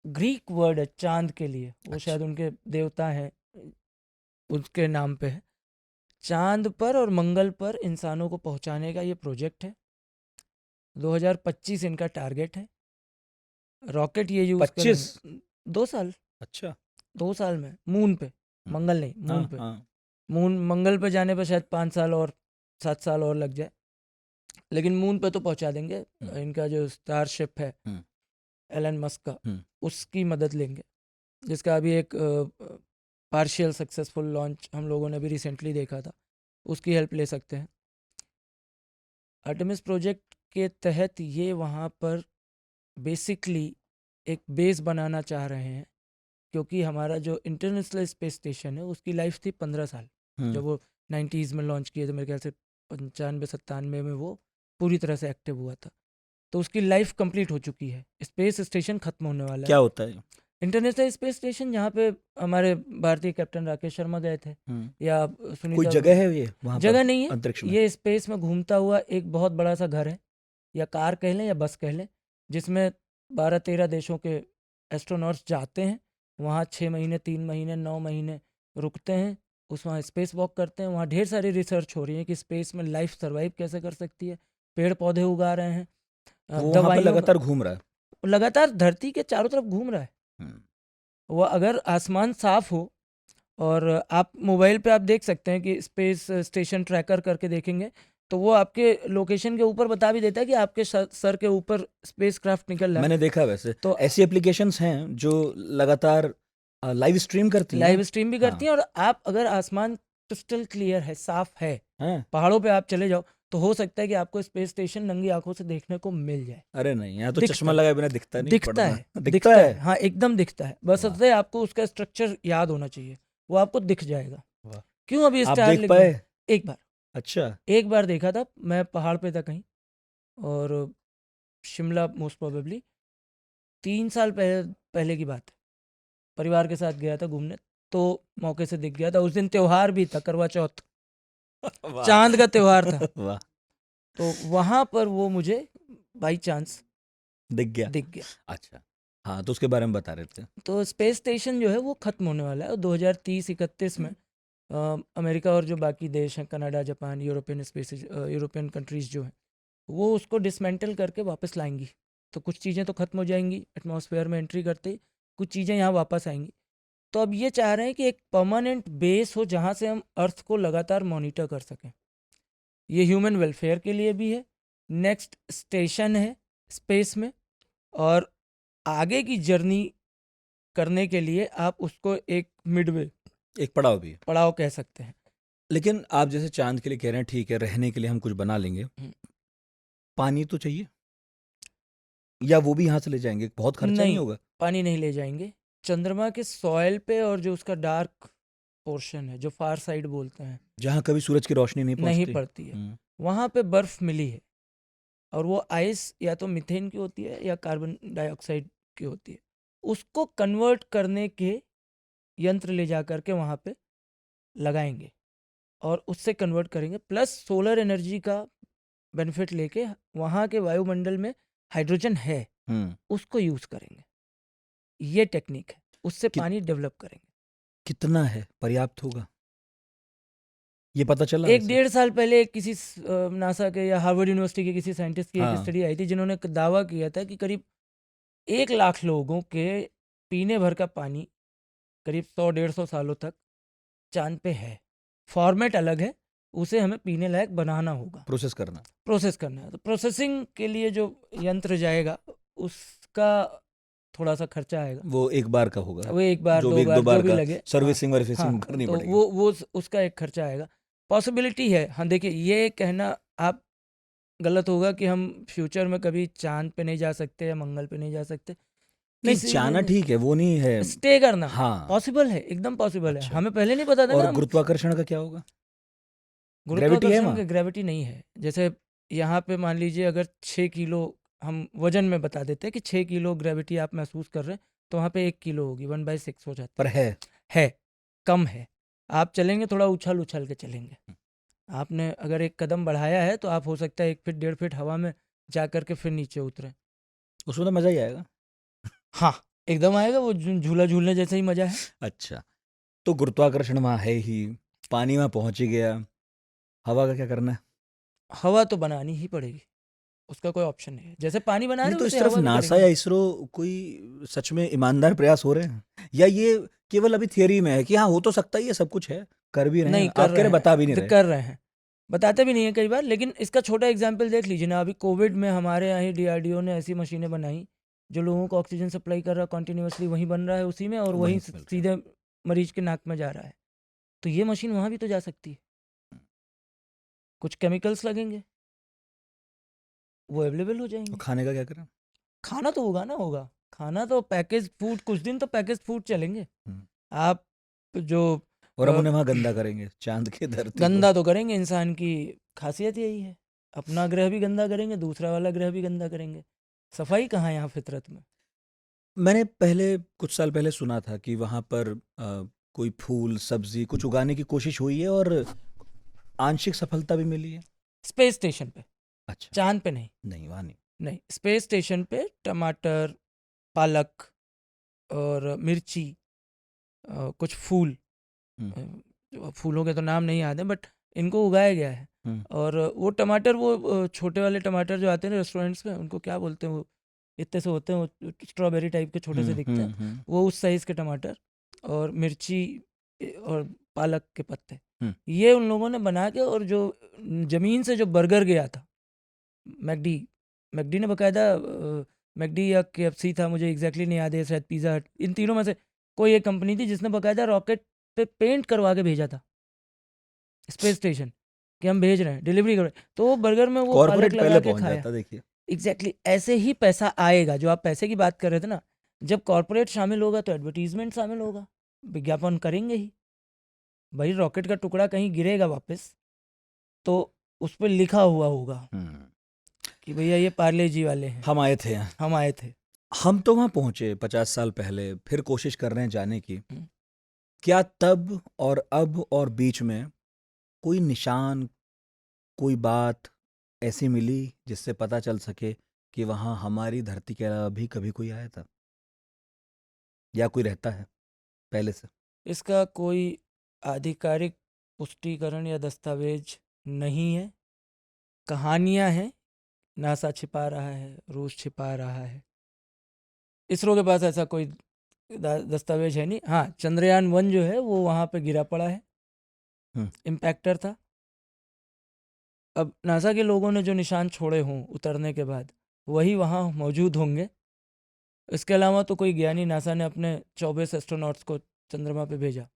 ग्रीक वर्ड है चांद के लिए, वो अच्छा। शायद उनके देवता हैं, उसके नाम पे है। चांद पर और मंगल पर इंसानों को पहुंचाने का ये प्रोजेक्ट है। 2025 इनका टारगेट है। रॉकेट ये यूज़ 25? करेंगे 2 साल। अच्छा। 2 साल में मून पे, हम्म, मंगल नहीं, हाँ मून पे। हाँ। मून, मंगल पे जाने पे शायद 5 साल और 7 साल और लग जाए, लेकिन मून पे तो पहुंचा देंगे। हम्म, इनका जो स्टारशिप है हम्म, एलन मस्क का, हम्म। उसकी मदद लेंगे, जिसका अभी एक पार्शियल सक्सेसफुल लॉन्च हम लोगों ने भी रिसेंटली देखा था, उसकी हेल्प ले सकते हैं। आर्टेमिस प्रोजेक्ट के तहत ये वहाँ पर बेसिकली एक बेस बनाना चाह रहे हैं, क्योंकि हमारा जो इंटरनेशनल स्पेस स्टेशन है उसकी लाइफ थी 15 साल, हम्म, जब वो 90s में लॉन्च किए थे, मेरे ख्याल से 95-97 में वो पूरी तरह से एक्टिव हुआ था। तो उसकी लाइफ कंप्लीट हो चुकी है, स्पेस स्टेशन खत्म होने वाला क्या है। होता है? इंटरनेशनल स्पेस स्टेशन जहाँ पे हमारे भारतीय कैप्टन राकेश शर्मा गए थे, या कोई सुनीता, जगह है ये वहाँ पर जगह नहीं है, अंतरिक्ष में? ये स्पेस में घूमता हुआ एक बहुत बड़ा सा घर है, या कार कह लें या बस कह लें, जिसमें 12-13 देशों के एस्ट्रोनॉट्स जाते हैं, वहाँ 6 महीने, 3 महीने, 9 महीने रुकते हैं, वहाँ स्पेस वॉक करते हैं। वहाँ ढेर सारी रिसर्च हो रही है कि स्पेस में लाइफ सर्वाइव कैसे कर सकती है, पेड़ पौधे उगा रहे हैं, वो वहाँ पर दवाइयों लगातार घूम रहा है। लगातार धरती के चारों तरफ घूम रहा है। हम्म, वो अगर आसमान साफ हो, और आप मोबाइल पे आप देख सकते हैं कि स्पेस स्टेशन ट्रैकर करके देखेंगे, तो वो आपके लोकेशन के ऊपर बता भी देता है कि आपके सर के ऊपर स्पेस क्राफ्ट निकल रहा है। मैंने देखा वैसे तो ऐसी एप्लीकेशंस हैं जो लगातार लाइव स्ट्रीम करती हैं। लाइव स्ट्रीम भी करती हाँ, हैं, और आप अगर आसमान क्रिस्टल क्लियर है, साफ है, हैं? पहाड़ों पे आप चले जाओ, तो हो सकता है कि आपको स्पेस स्टेशन नंगी आंखों से देखने को मिल जाए। अरे नहीं, यहाँ तो दिखता चश्मा है, लगाए बिना दिखता नहीं। दिखता पढ़ना है, दिखता है। हाँ एकदम दिखता है, बस वाह, उससे आपको उसका स्ट्रक्चर याद होना चाहिए, वो आपको दिख जाएगा। वाह। क्यों अभी आप स्टार देख लिख पाए? एक बार, अच्छा। एक बार देखा था मैं, पहाड़ पे था कहीं, और शिमला मोस्ट प्रोबेबली 3 साल पहले की बात है, परिवार के साथ गया था घूमने, तो मौके से दिख गया था। उस दिन त्योहार भी था, करवा चौथ, वाह। चांद का त्योहार था, वाह, तो वहां पर वो मुझे बाई चांस दिख गया। दिख गया। अच्छा, हाँ, तो उसके बारे में बता रहे थे। तो स्पेस स्टेशन जो है वो खत्म होने वाला है, और 2030-31 में अमेरिका और जो बाकी देश हैं, कनाडा, जापान, यूरोपियन कंट्रीज जो हैं, वो उसको डिसमेंटल करके वापस लाएंगी। तो कुछ चीज़ें तो खत्म हो जाएंगी एटमॉस्फेयर में एंट्री करते ही, कुछ चीज़ें यहाँ वापस आएंगी। तो अब ये चाह रहे हैं कि एक परमानेंट बेस हो जहाँ से हम अर्थ को लगातार मॉनिटर कर सकें। ये ह्यूमन वेलफेयर के लिए भी है, नेक्स्ट स्टेशन है स्पेस में, और आगे की जर्नी करने के लिए आप उसको एक मिडवे, एक पड़ाव भी है। पड़ाव कह सकते हैं। लेकिन आप जैसे चांद के लिए कह रहे हैं, ठीक है, रहने के लिए हम कुछ बना लेंगे, पानी तो चाहिए, या वो भी यहाँ से ले जाएंगे? बहुत खर्चा नहीं नहीं, होगा? पानी नहीं ले जाएंगे। चंद्रमा के सॉइल पे, और जो उसका डार्क पोर्शन है, जो फार साइड बोलते हैं, जहाँ कभी सूरज की रोशनी नहीं नहीं पहुँचती। पड़ती है, वहाँ पे बर्फ मिली है, और वो आइस या तो मीथेन की होती है या कार्बन डाइऑक्साइड की होती है। उसको कन्वर्ट करने के यंत्र ले जा करके वहाँ पे लगाएंगे, और उससे कन्वर्ट करेंगे, प्लस सोलर एनर्जी का बेनिफिट लेके वहाँ के वायुमंडल में हाइड्रोजन है, उसको यूज करेंगे। ये टेक्निक है, उससे पानी डेवलप करेंगे। कितना है, पर्याप्त होगा, ये पता चला? वैसे 1-1.5 साल पहले किसी नासा के या हार्वर्ड यूनिवर्सिटी के किसी साइंटिस्ट की एक हाँ, स्टडी आई थी, जिन्होंने दावा किया था कि करीब 1 लाख लोगों के पीने भर का पानी करीब 100-150 सालों तक चांद पे है। फॉर्मेट अलग है, उसे हमें पीने लायक बनाना होगा, प्रोसेस करना। प्रोसेस करना है। तो प्रोसेसिंग के लिए जो यंत्र जाएगा, उसका थोड़ा सा खर्चा आएगा, वो एक बार का होगा, वो एक बार जो दो भी एक बार दो बार जो भी का लगे, सर्विसिंग हाँ वर्विसिंग हाँ, करनी तो पड़ेगी। वो उसका एक खर्चा आएगा। पॉसिबिलिटी है, हाँ देखिए, ये कहना आप गलत होगा कि हम फ्यूचर में कभी चांद पे नहीं जा सकते या मंगल पे नहीं जा सकते। नहीं, किसी जाना में ठीक है, वो नहीं है। स्टे करना हाँ, पॉसिबल है, एकदम पॉसिबल है। अच्छा। हमें पहले नहीं पता था ना। और हम गुरुत्वाकर्षण का क्या होगा? ग्रेविटी है गुरुत्वाकर्षण वहाँ? की ग्रेविटी नहीं है। जैसे यहाँ पे मान लीजिए, अगर 6 किलो हम वजन में बता देते हैं कि 6 किलो ग्रेविटी आप महसूस कर रहे हैं, तो वहाँ पे 1 किलो होगी, 1/6 हो जाती पर है, कम है। आप चलेंगे, थोड़ा उछल उछल के चलेंगे। आपने अगर एक कदम बढ़ाया है, तो आप हो सकता है 1 फीट 1.5 फीट हवा में जा करके फिर नीचे उतरें। उसमें तो मजा ही आएगा। हाँ, एकदम आएगा, वो झूला झूलने जैसा ही मजा है। अच्छा, तो गुरुत्वाकर्षण वहाँ है ही, पानी वहाँ पहुँच ही गया, हवा का क्या करना है? हवा तो बनानी ही पड़ेगी, उसका कोई ऑप्शन नहीं है। जैसे पानी बना नहीं, रहे तो वैसे इस तरफ हवा भी नासा करेंगे। या इसरो कोई सच में ईमानदार प्रयास हो रहे हैं, या ये केवल अभी थियरी में है कि हाँ हो तो सकता ही है, सब कुछ है, कर भी रहे नहीं, हैं? कर आप कह रहे रहे बता भी हैं, नहीं रहे। कर रहे हैं, बताते भी नहीं है कई बार। लेकिन इसका छोटा एग्जाम्पल देख लीजिए ना, अभी कोविड में हमारे यहाँ ही DRDO ने ऐसी मशीनें बनाई जो लोगों को ऑक्सीजन सप्लाई कर रहा है कॉन्टीन्यूसली, वहीं बन रहा है उसी में, और वहीं मिल रहा है। सीधे मरीज के नाक में जा रहा है। तो ये मशीन वहाँ भी तो जा सकती है। कुछ केमिकल्स लगेंगे, वो अवेलेबल हो और जाएंगे। खाने का क्या करें? खाना तो उगाना होगा, खाना तो पैकेज फूड, कुछ दिन तो पैकेज फूड चलेंगे। हम्म, आप जो और हम और उन्हें वहाँ गंदा करेंगे, चांद की धरती को। गंदा तो करेंगे, इंसान की खासियत यही है। अपना ग्रह भी गंदा करेंगे, दूसरा वाला ग्रह भी गंदा करेंगे। सफाई कहाँ है यहाँ फितरत में? मैंने पहले कुछ साल पहले सुना था कि वहाँ पर कोई फूल सब्जी कुछ उगाने की कोशिश हुई है और आंशिक सफलता भी मिली है। स्पेस स्टेशन पे, अच्छा। चांद पे नहीं। नहीं, वहाँ नहीं। नहीं, स्पेस स्टेशन पे टमाटर, पालक और मिर्ची, कुछ फूल, हम्म, जो फूलों के तो नाम नहीं याद है, बट इनको उगाया गया है। हम्म, और वो टमाटर, वो छोटे वाले टमाटर जो आते हैं ना रेस्टोरेंट्स में, उनको क्या बोलते हैं, वो इतने से होते हैं, वो स्ट्रॉबेरी टाइप के छोटे से दिखते हैं, वो उस साइज़ के टमाटर, और मिर्ची और पालक के पत्ते, हम्म। ये उन लोगों ने बना के, और जो ज़मीन से जो बर्गर गया था, मैकडी मैकडी ने बकायदा, मैकडी या केएफसी था, मुझे एग्जैक्टली नहीं याद है, शायद पिज़्ज़ा हट, इन तीनों में से कोई एक कंपनी थी जिसने बकायदा रॉकेट पे पेंट करवा के भेजा था स्पेस स्टेशन, कि हम भेज रहे हैं, डिलीवरी कर रहे हैं। तो वो बर्गर में वो पालक कॉर्पोरेट लगा पहले के पहुंच खाया। जाता, देखिए। एग्जैक्टली ऐसे ही पैसा आएगा। जो आप पैसे की बात कर रहे थे ना, जब कॉर्पोरेट शामिल होगा तो एडवर्टीजमेंट शामिल होगा, विज्ञापन करेंगे ही। भाई रॉकेट का टुकड़ा कहीं गिरेगा वापस, तो उस पर लिखा हुआ होगा कि भैया ये पार्ले जी वाले हैं, हम आए थे। हम आए थे। हम तो वहाँ पहुँचे 50 साल पहले, फिर कोशिश कर रहे हैं जाने की। हम्म। क्या तब और अब और बीच में कोई निशान, कोई बात ऐसी मिली जिससे पता चल सके कि वहाँ हमारी धरती के अलावा भी कभी कोई आया था, या कोई रहता है पहले से? इसका कोई आधिकारिक पुष्टिकरण या दस्तावेज नहीं है, कहानियां हैं। नासा छिपा रहा है, रूस छिपा रहा है, इसरो के पास ऐसा कोई दस्तावेज है नहीं। हाँ, चंद्रयान 1 जो है वो वहाँ पे गिरा पड़ा है, हम्म, इम्पैक्टर था। अब नासा के लोगों ने जो निशान छोड़े हों उतरने के बाद, वही वहाँ मौजूद होंगे। इसके अलावा तो कोई गया नहीं। नासा ने अपने 24 एस्ट्रोनॉट्स को चंद्रमा पे भेजा।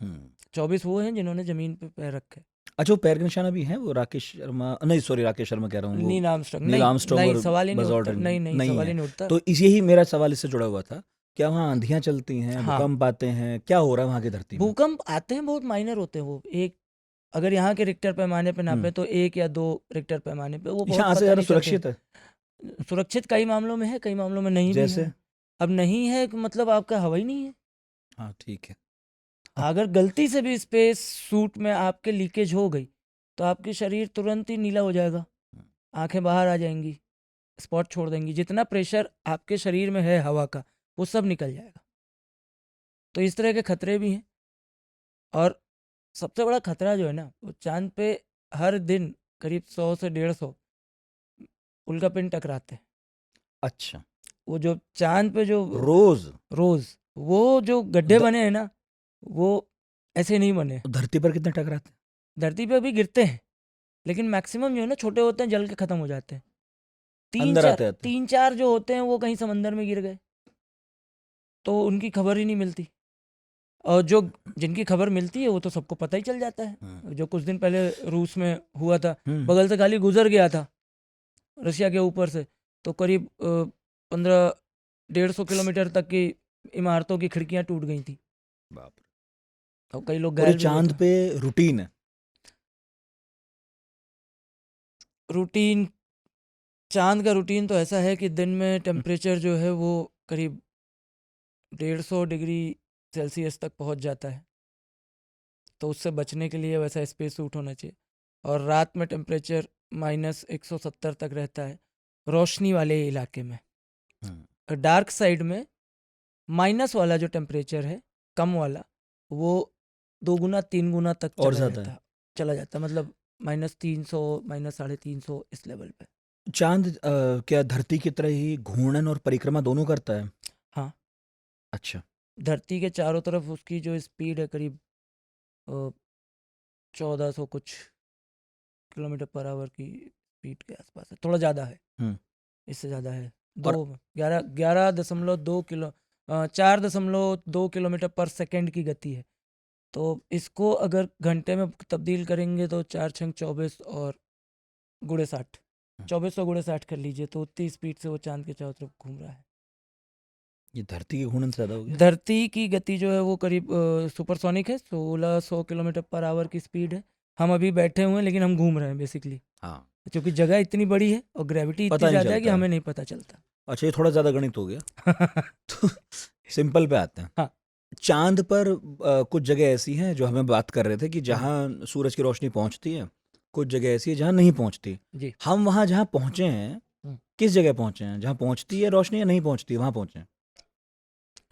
हम्म। 24 वो हैं जिन्होंने ज़मीन पे पैर रखे। अच्छा, वो पैर के निशान अभी हैं? वो राकेश शर्मा, नहीं सॉरी, राकेश शर्मा कह रहा हूँ, वो नील आर्मस्ट्रांग, नील नहीं आर्मस्ट्रांग नहीं, और सवाल ही नहीं बज़ उठता, ऑल्ड्रिन नहीं नहीं, नहीं सवाल है। ही नहीं उठता। तो यही मेरा सवाल इससे जुड़ा हुआ था। क्या वहाँ आंधियाँ चलती हैं, हाँ, भूकंप आते हैं, क्या हो रहा है वहाँ की धरती में? भूकंप आते हैं, बहुत माइनर होते हैं वो। एक, अगर यहाँ के रिक्टर पैमाने पे नापे तो 1 या 2 रिक्टर पैमाने पे, वो बहुत यहाँ से पता ज़्यादा नहीं चलते हैं। सुरक्षित है? सुरक्षित कई मामलों में है, कई मामलों में नहीं भी जैसे? है। अब नहीं है मतलब आपका हवा ही नहीं है। हाँ, ठीक है। अगर गलती से भी स्पेस सूट में आपके लीकेज हो गई तो आपकी शरीर तुरंत ही नीला हो जाएगा, आंखें बाहर आ जाएंगी, स्पॉट छोड़ देंगी। जितना प्रेशर आपके शरीर में है हवा का, वो सब निकल जाएगा। तो इस तरह के खतरे भी हैं। और सबसे बड़ा खतरा जो है ना, वो चांद पे हर दिन करीब 100 से 150 उल्कापिंड टकराते हैं। अच्छा, वो जो चांद पे जो रोज रोज वो जो गड्ढे द- बने हैं ना, वो ऐसे नहीं बने। धरती पर कितने टकराते हैं? धरती पे भी गिरते हैं, लेकिन मैक्सिमम जो है ना छोटे होते हैं, जल के खत्म हो जाते हैं। तीन अंदर चार आते आते? तीन चार जो होते हैं वो कहीं समंदर में गिर गए, तो उनकी खबर ही नहीं मिलती। और जो जिनकी खबर मिलती है वो तो सबको पता ही चल जाता है। जो कुछ दिन पहले रूस में हुआ था, बगल से खाली गुजर गया था रशिया के ऊपर से, तो करीब 15-150 किलोमीटर तक की इमारतों की खिड़कियां टूट गई थी, बाप रे। और कई लोग और ये घायल भी हुए चांद थे। पे रूटीन है? रूटीन, चांद का रूटीन तो ऐसा है कि दिन में टेम्परेचर जो है वो करीब 150 डिग्री सेल्सियस तक पहुंच जाता है, तो उससे बचने के लिए वैसा स्पेस सूट होना चाहिए। और रात में टेम्परेचर -170 तक रहता है रोशनी वाले इलाके में। और डार्क साइड में माइनस वाला जो टेम्परेचर है, कम वाला, वो 2 गुना 3 गुना तक और चला ज्यादा जाता है? है, चला जाता है, मतलब -300 -350 इस लेवल पे। चांद क्या धरती की तरह ही घूर्णन और परिक्रमा दोनों करता है? हाँ, अच्छा। धरती के चारों तरफ उसकी जो स्पीड है करीब 1400 कुछ किलोमीटर पर आवर की स्पीड के आसपास है, थोड़ा ज़्यादा है, हम्म। इससे ज़्यादा है। और 4.2 किलोमीटर पर सेकंड की गति है। तो इसको अगर घंटे में तब्दील करेंगे तो 4×6 = 24 और गुणे 60, 2400 गुणे 60 कर लीजिए, तो उतनी स्पीड से वो चांद के चारों तरफ घूम रहा है। ये धरती के घूर्णन से ज़्यादा हो गया। धरती की गति जो है वो करीब सुपरसोनिक है, 1600 किलोमीटर पर आवर की स्पीड है। हम अभी बैठे हुए हैं लेकिन हम घूम रहे हैं बेसिकली, हाँ, क्योंकि जगह इतनी बड़ी है और ग्रेविटी इतनी पता नहीं ज़्यादा है कि चलता है। हमें नहीं पता चलता। अच्छा, ये थोड़ा ज़्यादा गणित हो गया। तो सिंपल पे आते हैं। हाँ। चांद पर कुछ जगह ऐसी हैं जो हमें बात कर रहे थे कि हाँ जहाँ सूरज की रोशनी पहुँचती है, कुछ जगह ऐसी है जहाँ नहीं पहुँचती। जी। हम वहाँ जहाँ पहुँचे हैं, हम्म। किस जगह पहुँचे हैं? जहाँ पहुँचती है रोशनी या नहीं पहुँचती है, वहाँ पहुँचे हैं?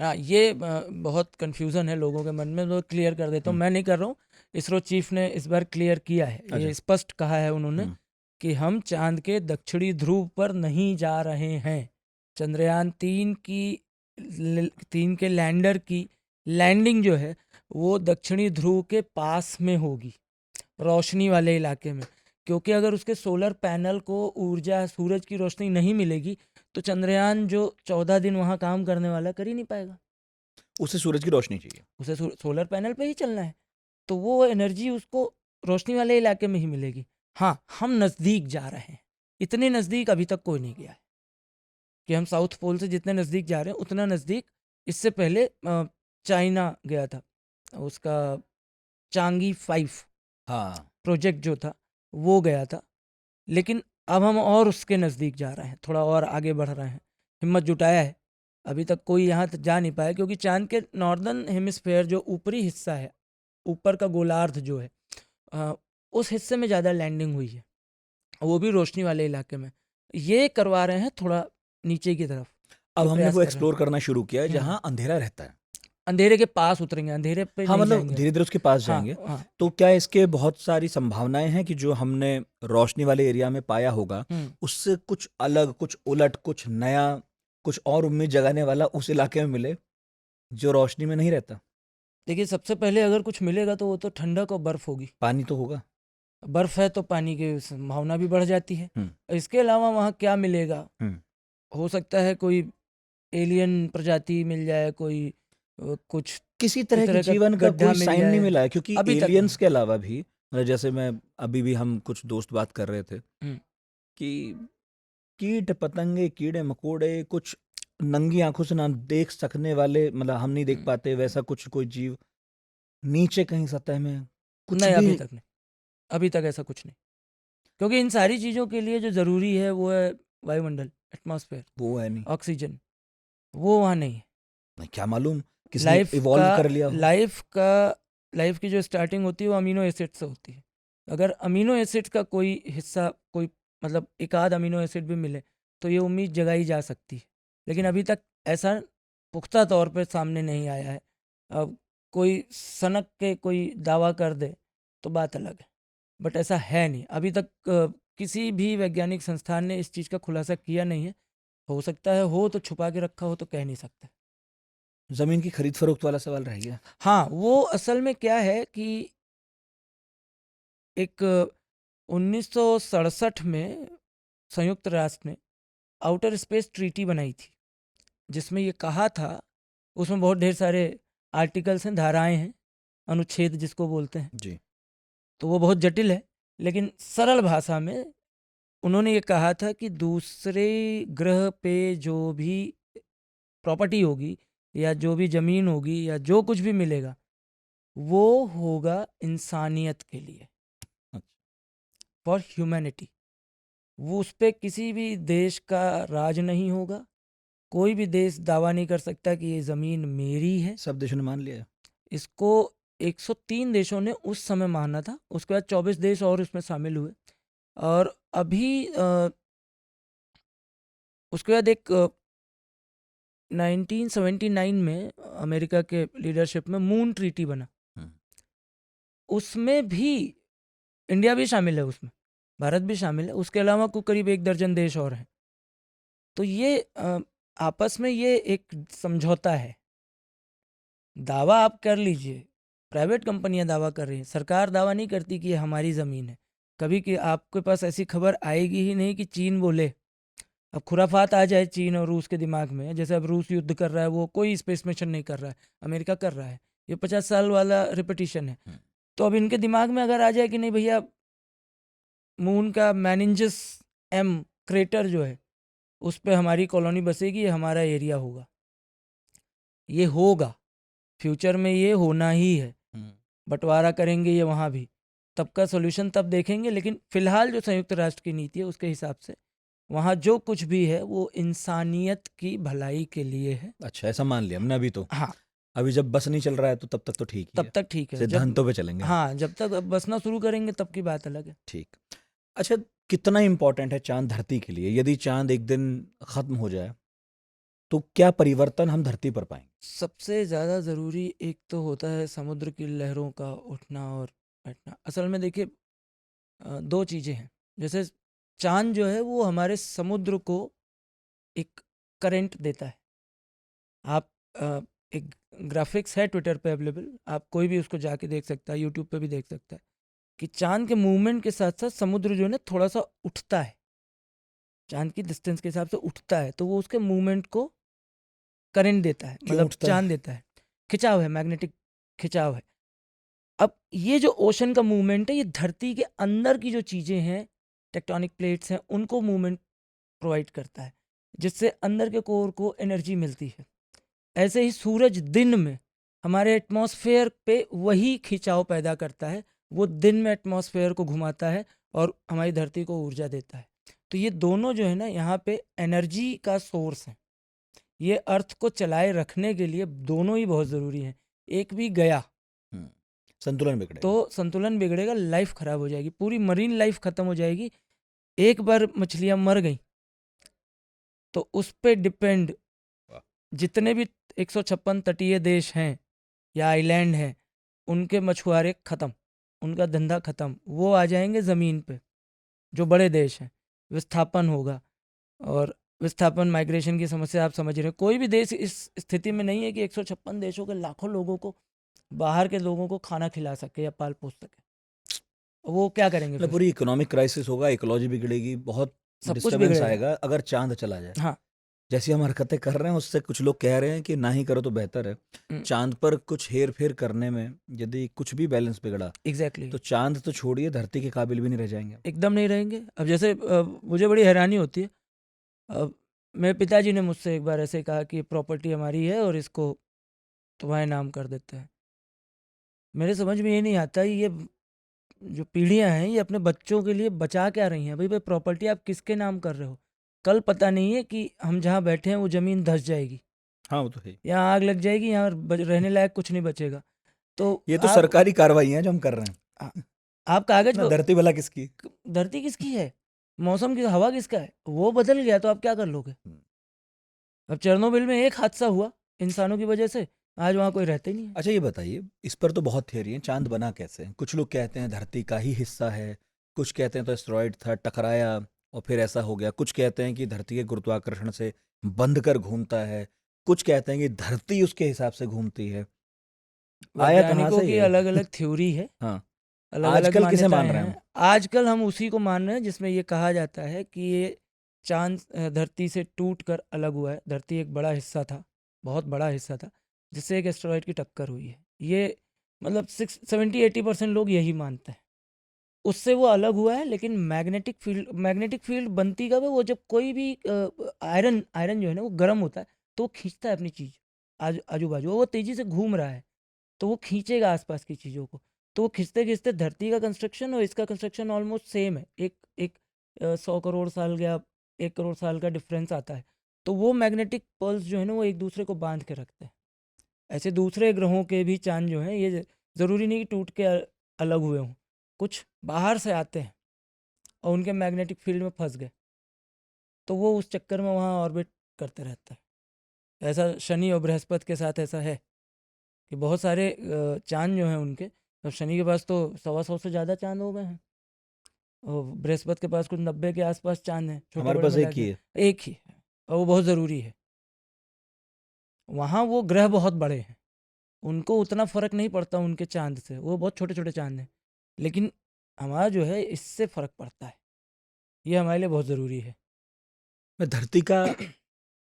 हाँ, ये बहुत कन्फ्यूज़न है लोगों के मन में, तो क्लियर कर देता हूँ। मैं नहीं कर रहा हूँ, इसरो चीफ ने इस बार क्लियर किया है। अच्छा। ये स्पष्ट कहा है उन्होंने हुँ, कि हम चांद के दक्षिणी ध्रुव पर नहीं जा रहे हैं। चंद्रयान 3 के लैंडर की लैंडिंग जो है वो दक्षिणी ध्रुव के पास में होगी, रोशनी वाले इलाके में। क्योंकि अगर उसके सोलर पैनल को ऊर्जा सूरज की रोशनी नहीं मिलेगी तो चंद्रयान जो 14 दिन वहाँ काम करने वाला कर ही नहीं पाएगा। उसे सूरज की रोशनी चाहिए। उसे सोलर पैनल पे ही चलना है, तो वो एनर्जी उसको रोशनी वाले इलाके में ही मिलेगी। हाँ, हम नज़दीक जा रहे हैं, इतने नज़दीक अभी तक कोई नहीं गया है कि हम साउथ पोल से जितने नज़दीक जा रहे हैं उतना नज़दीक इससे पहले चाइना गया था, उसका चांगी 5 हाँ, प्रोजेक्ट जो था वो गया था। लेकिन अब हम और उसके नज़दीक जा रहे हैं, थोड़ा और आगे बढ़ रहे हैं, हिम्मत जुटाया है। अभी तक कोई यहाँ तक जा नहीं पाया क्योंकि चांद के नॉर्दर्न हेमिस्फेयर जो ऊपरी हिस्सा है, ऊपर का गोलार्ध जो है, उस हिस्से में ज़्यादा लैंडिंग हुई है, वो भी रोशनी वाले इलाके में। ये करवा रहे हैं थोड़ा नीचे की तरफ, अब ये हमने प्रयास वो कर रहे हैं। एक्सप्लोर करना शुरू किया है हम्म, जहाँ अंधेरा रहता है। अंधेरे के पास उतरेंगे, अंधेरे पे हाँ, नहीं मतलब जाएंगे। धीरे-धीरे उसके पास हाँ जाएँगे। हाँ। तो क्या इसके बहुत सारी संभावनाएँ हैं कि जो हमने रोशनी वाले एरिया में पाया होगा, हम्म। उससे कुछ अलग, कुछ उलट, कुछ नया, कुछ और उम्मीद जगाने वाला उस इलाके में मिले, जो रोशनी में नहीं रहता? देखिए, सबसे पहले अगर कुछ मिलेगा तो वो तो ठंडक और बर्फ़ होगी। पानी तो होगा? बर्फ़ है तो पानी की संभावना भी बढ़ जाती है। हुँ, इसके अलावा वहाँ क्या मिलेगा? हुँ। हो सकता है कोई एलियन प्रजाति मिल जाए, कोई कुछ किसी इस तरह के तरह का जीवन का गड्ढा कोई मिल साइन नहीं जाए, मिला है क्योंकि अभी तक एलियंस नहीं। के अलावा भी मतलब जैसे मैं अभी भी हम कुछ दोस्त बात कर रहे थे हुँ, कि कीट पतंगे कीड़े मकोड़े कुछ नंगी आंखों से ना देख सकने वाले मतलब हम नहीं देख हुँ। पाते वैसा कुछ कोई जीव नीचे कहीं सतह में कुछ नहीं, भी। अभी तक नहीं। अभी तक ऐसा कुछ नहीं। क्योंकि इन सारी चीज़ों के लिए जो ज़रूरी है वो है वायुमंडल, एटमॉस्फेयर, वो है नहीं। ऑक्सीजन, वो वहाँ नहीं है। नहीं, क्या मालूम किसने लाइफ़ इवॉल्व का कर लिया हो। लाइफ़ का लाइफ़ की जो स्टार्टिंग होती है वो अमीनो एसिड से होती है। अगर अमीनो एसिड्स का कोई हिस्सा, कोई मतलब एक आध अमीनो एसिड भी मिले तो ये उम्मीद जगाई जा सकती है। लेकिन अभी तक ऐसा पुख्ता तौर पे सामने नहीं आया है। अब कोई सनक के कोई दावा कर दे तो बात अलग है, बट ऐसा है नहीं। अभी तक किसी भी वैज्ञानिक संस्थान ने इस चीज़ का खुलासा किया नहीं है। हो सकता है हो तो छुपा के रखा हो, तो कह नहीं सकते। जमीन की खरीद फरोख्त वाला सवाल रह गया। हाँ, वो असल में क्या है कि एक 1967 में संयुक्त राष्ट्र ने आउटर स्पेस ट्रीटी बनाई थी, जिसमें ये कहा था, उसमें बहुत ढेर सारे आर्टिकल्स हैं, धाराएं हैं, अनुच्छेद जिसको बोलते हैं, जी। तो वो बहुत जटिल है। लेकिन सरल भाषा में उन्होंने ये कहा था कि दूसरे ग्रह पे जो भी प्रॉपर्टी होगी या जो भी ज़मीन होगी या जो कुछ भी मिलेगा वो होगा इंसानियत के लिए, अच्छा। For humanity. वो उस पे किसी भी देश का राज नहीं होगा। कोई भी देश दावा नहीं कर सकता कि ये ज़मीन मेरी है। सब देशों ने मान लिया है। इसको 103 देशों ने उस समय माना था, उसके बाद 24 देश और उसमें शामिल हुए। और अभी उसके बाद एक 1979 में अमेरिका के लीडरशिप में मून ट्रीटी बना। हम्म। उसमें भी इंडिया भी शामिल है, उसमें भारत भी शामिल है, उसके अलावा को करीब 1 दर्जन देश और हैं। तो ये आपस में ये एक समझौता है। दावा आप कर लीजिए, प्राइवेट कंपनियां दावा कर रही हैं, सरकार दावा नहीं करती कि ये हमारी ज़मीन है। कभी कि आपके पास ऐसी खबर आएगी ही नहीं कि चीन बोले। अब खुराफात आ जाए चीन और रूस के दिमाग में, जैसे अब रूस युद्ध कर रहा है, वो कोई स्पेस मिशन नहीं कर रहा है, अमेरिका कर रहा है, ये 50 साल वाला रिपीटिशन है। हम्म। तो अब इनके दिमाग में अगर आ जाए कि नहीं भैया, मून का मैनिंजस एम क्रेटर जो है उस पे हमारी कॉलोनी बसेगी, ये हमारा एरिया होगा, ये होगा, फ्यूचर में ये होना ही है, बंटवारा करेंगे ये वहाँ भी, तब का सोल्यूशन तब देखेंगे। लेकिन फिलहाल जो संयुक्त राष्ट्र की नीति है उसके हिसाब से वहाँ जो कुछ भी है वो इंसानियत की भलाई के लिए है। अच्छा, ऐसा मान लिया हमने अभी तो। हाँ, अभी जब बस नहीं चल रहा है तो तब तक तो ठीक ही तब है, तक ठीक है। जब सिद्धांतों पे चलेंगे हम। हाँ, जब तक बसना शुरू करेंगे तब की बात अलग है। ठीक। अच्छा, कितना इम्पोर्टेंट है चांद धरती के लिए? यदि चांद एक दिन खत्म हो जाए तो क्या परिवर्तन हम धरती पर पाएंगे? सबसे ज़्यादा ज़रूरी एक तो होता है समुद्र की लहरों का उठना और बैठना। असल में देखिए, दो चीज़ें हैं। जैसे चांद जो है वो हमारे समुद्र को एक करंट देता है। आप एक ग्राफिक्स है ट्विटर पे अवेलेबल, आप कोई भी उसको जाके देख सकता है, यूट्यूब पे भी देख सकता है कि चांद के मूवमेंट के साथ साथ समुद्र जो है ना थोड़ा सा उठता है, चांद की डिस्टेंस के हिसाब से उठता है, तो वो उसके मूवमेंट को करंट देता है, क्यों मतलब उठता है? चांद देता है। खिंचाव है, मैग्नेटिक खिंचाव है। अब ये जो ओशन का मूवमेंट है ये धरती के अंदर की जो चीज़ें हैं, टेक्टोनिक प्लेट्स हैं, उनको मूवमेंट प्रोवाइड करता है, जिससे अंदर के कोर को एनर्जी मिलती है। ऐसे ही सूरज दिन में हमारे एटमॉस्फेयर पे वही खिंचाव पैदा करता है, वो दिन में एटमॉस्फेयर को घुमाता है और हमारी धरती को ऊर्जा देता है। तो ये दोनों जो है ना यहाँ पे एनर्जी का सोर्स है। ये अर्थ को चलाए रखने के लिए दोनों ही बहुत ज़रूरी हैं। एक भी गया हम्म, संतुलन तो बिगड़ेगा। संतुलन बिगड़ेगा, लाइफ खराब हो जाएगी, पूरी मरीन लाइफ खत्म हो जाएगी। एक बार मछलियाँ मर गई तो उस पे डिपेंड वाह। जितने भी 156 तटीय देश हैं या आइलैंड हैं, उनके मछुआरे ख़त्म, उनका धंधा ख़त्म, वो आ जाएंगे ज़मीन पे। जो बड़े देश हैं, विस्थापन होगा, और विस्थापन माइग्रेशन की समस्या आप समझ रहे हो। कोई भी देश इस स्थिति में नहीं है कि 156 देशों के लाखों लोगों को, बाहर के लोगों को खाना खिला सके या पाल पोस सके। वो क्या करेंगे मतलब फिर? पूरी इकोनॉमिक क्राइसिस होगा, इकोलॉजी बिगड़ेगी, बहुत सब कुछ डिस्टरबेंस बिगड़ेगा। आएगा अगर चांद चला जाए। हाँ। जैसी हम हरकतें कर रहे हैं उससे कुछ लोग कह रहे हैं कि ना ही करो तो बेहतर है। चांद पर कुछ हेर फेर करने में यदि कुछ भी बैलेंस बिगड़ा एग्जैक्टली तो चांद तो छोड़िए, धरती के काबिल भी नहीं रह जाएंगे। एकदम नहीं रहेंगे। अब जैसे मुझे बड़ी हैरानी होती है, अब मेरे पिताजी ने मुझसे एक बार ऐसे कहा कि प्रॉपर्टी हमारी है और इसको तुम्हारे नाम कर देते हैं। मेरे समझ में ये नहीं आता, ये जो पीढ़ियां हैं ये अपने बच्चों के लिए बचा क्या रही हैं? भाई भाई, प्रॉपर्टी आप किसके नाम कर रहे हो? कल पता नहीं है कि हम जहाँ बैठे हैं वो ज़मीन धंस जाएगी, हाँ, वो तो है। यहाँ आग लग जाएगी, यहाँ रहने लायक कुछ नहीं बचेगा। तो ये तो आप सरकारी कार्रवाई है जो हम कर रहे हैं आ- आप कागज ना। पर, धरती भला किसकी? धरती किसकी है, मौसम की हवा किसका है? वो बदल गया तो आप क्या कर लोगे? हम्म। अब चेरनोबिल में एक हादसा हुआ इंसानों की वजह से, आज वहाँ कोई रहता ही नहीं है। अच्छा, ये बताइए, इस पर तो बहुत थियरी है, चांद बना कैसे? कुछ लोग कहते हैं धरती का ही हिस्सा है, कुछ कहते हैं तो एस्टेरॉयड था, टकराया और फिर ऐसा हो गया, कुछ कहते हैं कि धरती के गुरुत्वाकर्षण से बंध कर घूमता है, कुछ कहते हैं कि धरती उसके हिसाब से घूमती है। आया कहाँ वैज्ञानिकों से की ये? अलग अलग थ्योरी है, हाँ। अलग अलग आजकल किसे मान्यताएं मान रहे हैं हैं। हम? आजकल हम उसी को मान रहे हैं जिसमें ये कहा जाता है कि ये चांद धरती से टूट कर अलग हुआ है। धरती एक बड़ा हिस्सा था, बहुत बड़ा हिस्सा था, जिससे एक एस्टेरॉयड की टक्कर हुई है। ये मतलब 70-80% लोग यही मानते हैं। उससे वो अलग हुआ है। लेकिन मैग्नेटिक फील्ड बनती कब है? वो जब कोई भी आयरन आयरन जो है ना वो गर्म होता है तो वो खींचता है अपनी चीज़ आजू बाजू, वो तेज़ी से घूम रहा है तो वो खींचेगा आसपास की चीज़ों को। तो वो खींचते खींचते धरती का कंस्ट्रक्शन और इसका कंस्ट्रक्शन ऑलमोस्ट सेम है। एक एक 100 करोड़ साल या 1 करोड़ साल का डिफरेंस आता है। तो वो मैग्नेटिक पल्स जो है ना वो एक दूसरे को बांध के रखते हैं। ऐसे दूसरे ग्रहों के भी चांद जो हैं ये ज़रूरी नहीं कि टूट के अलग हुए हों, कुछ बाहर से आते हैं और उनके मैग्नेटिक फील्ड में फंस गए तो वो उस चक्कर में वहाँ ऑर्बिट करते रहता है। ऐसा शनि और बृहस्पति के साथ ऐसा है कि बहुत सारे चांद जो हैं उनके, अब शनि के पास तो 125 से ज़्यादा चांद हो गए हैं और बृहस्पति के पास कुछ 90 के आसपास चांद हैं, छोटे हमारे बड़े पास मिला एक के। ही है। एक ही है और वो बहुत ज़रूरी है। वहाँ वो ग्रह बहुत बड़े हैं, उनको उतना फ़र्क नहीं पड़ता उनके चांद से, वो बहुत छोटे छोटे चांद हैं। लेकिन हमारा जो है इससे फ़र्क पड़ता है, ये हमारे लिए बहुत ज़रूरी है। धरती का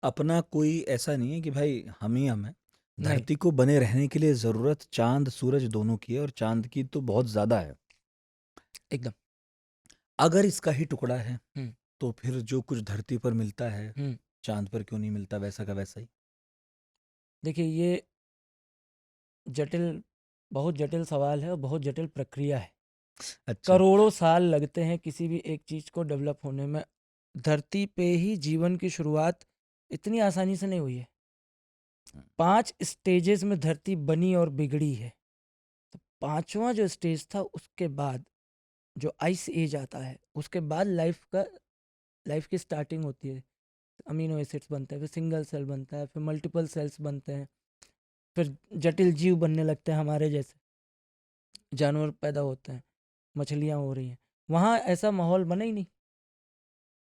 अपना कोई ऐसा नहीं है कि भाई हम ही हम हैं। नहीं, धरती को बने रहने के लिए ज़रूरत चांद सूरज दोनों की है, और चांद की तो बहुत ज़्यादा है। एकदम। अगर इसका ही टुकड़ा है हुँ, तो फिर जो कुछ धरती पर मिलता है हुँ। चांद पर क्यों नहीं मिलता वैसा का वैसा ही? देखिए ये जटिल बहुत जटिल सवाल है और बहुत जटिल प्रक्रिया है। अच्छा। करोड़ों साल लगते हैं किसी भी एक चीज़ को डेवलप होने में। धरती पे ही जीवन की शुरुआत इतनी आसानी से नहीं हुई है। 5 स्टेजेस में धरती बनी और बिगड़ी है। तो 5वां जो स्टेज था उसके बाद जो आइस एज आता है, उसके बाद लाइफ की स्टार्टिंग होती है। अमीनो एसिड्स बनते हैं, फिर सिंगल सेल बनता है, फिर मल्टीपल सेल्स बनते हैं, फिर जटिल जीव बनने लगते हैं, हमारे जैसे जानवर पैदा होते हैं, मछलियाँ हो रही हैं। वहाँ ऐसा माहौल बना ही नहीं।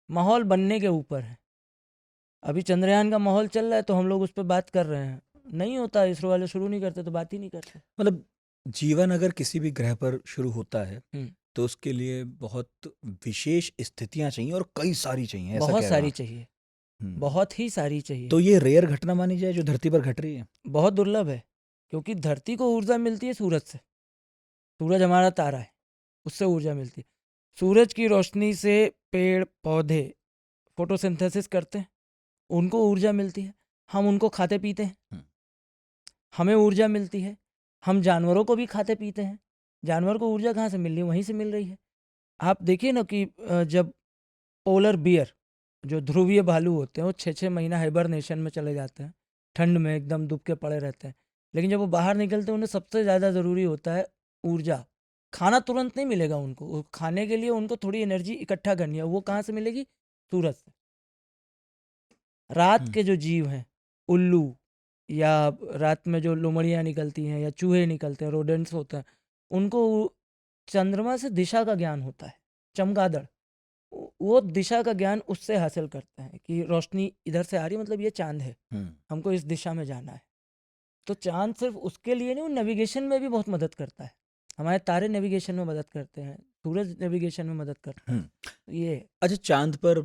माहौल बनने के ऊपर है। अभी चंद्रयान का माहौल चल रहा है तो हम लोग उस पर बात कर रहे हैं। नहीं होता, इसरो वाले शुरू नहीं करते तो बात ही नहीं करते। मतलब जीवन अगर किसी भी ग्रह पर शुरू होता है हम्म, तो उसके लिए बहुत विशेष स्थितियां चाहिए और कई सारी चाहिए, ऐसा बहुत कह रहे हो सारी आप? चाहिए, हम्म। बहुत ही सारी चाहिए। तो ये रेयर घटना मानी जाए जो धरती पर घट रही है? बहुत दुर्लभ है, क्योंकि धरती को ऊर्जा मिलती है सूरज से। सूरज हमारा तारा है, उससे ऊर्जा मिलती है। सूरज की रोशनी से पेड़ पौधे फोटोसिंथेसिस करते हैं, उनको ऊर्जा मिलती है। हम उनको खाते पीते हैं, हम्म। हमें ऊर्जा मिलती है। हम जानवरों को भी खाते पीते हैं। जानवर को ऊर्जा कहाँ से मिल रही है? वहीं से मिल रही है। आप देखिए ना कि जब पोलर बियर, जो ध्रुवीय भालू होते हैं, वो 6-6 महीना हाइबरनेशन में चले जाते हैं, ठंड में एकदम दुब के पड़े रहते हैं। लेकिन जब वो बाहर निकलते हैं, उन्हें सबसे ज़्यादा ज़रूरी होता है ऊर्जा। खाना तुरंत नहीं मिलेगा उनको, वो खाने के लिए उनको थोड़ी एनर्जी इकट्ठा करनी है। वो कहाँ से मिलेगी? सूरज से। रात हम्म। के जो जीव हैं, उल्लू, या रात में जो लोमड़ियाँ निकलती हैं या चूहे निकलते हैं, रोडेंट्स होते हैं, उनको चंद्रमा से दिशा का ज्ञान होता है। चमगादड़, वो दिशा का ज्ञान उससे हासिल करते हैं कि रोशनी इधर से आ रही है, मतलब ये चांद है, हम्म। हमको इस दिशा में जाना है। तो चांद सिर्फ उसके लिए नहीं, वो नेविगेशन में भी बहुत मदद करता है। हमारे तारे नेविगेशन में मदद करते हैं, सूरज नेविगेशन में मदद करता है। हम्म। तो ये अच्छा, चांद पर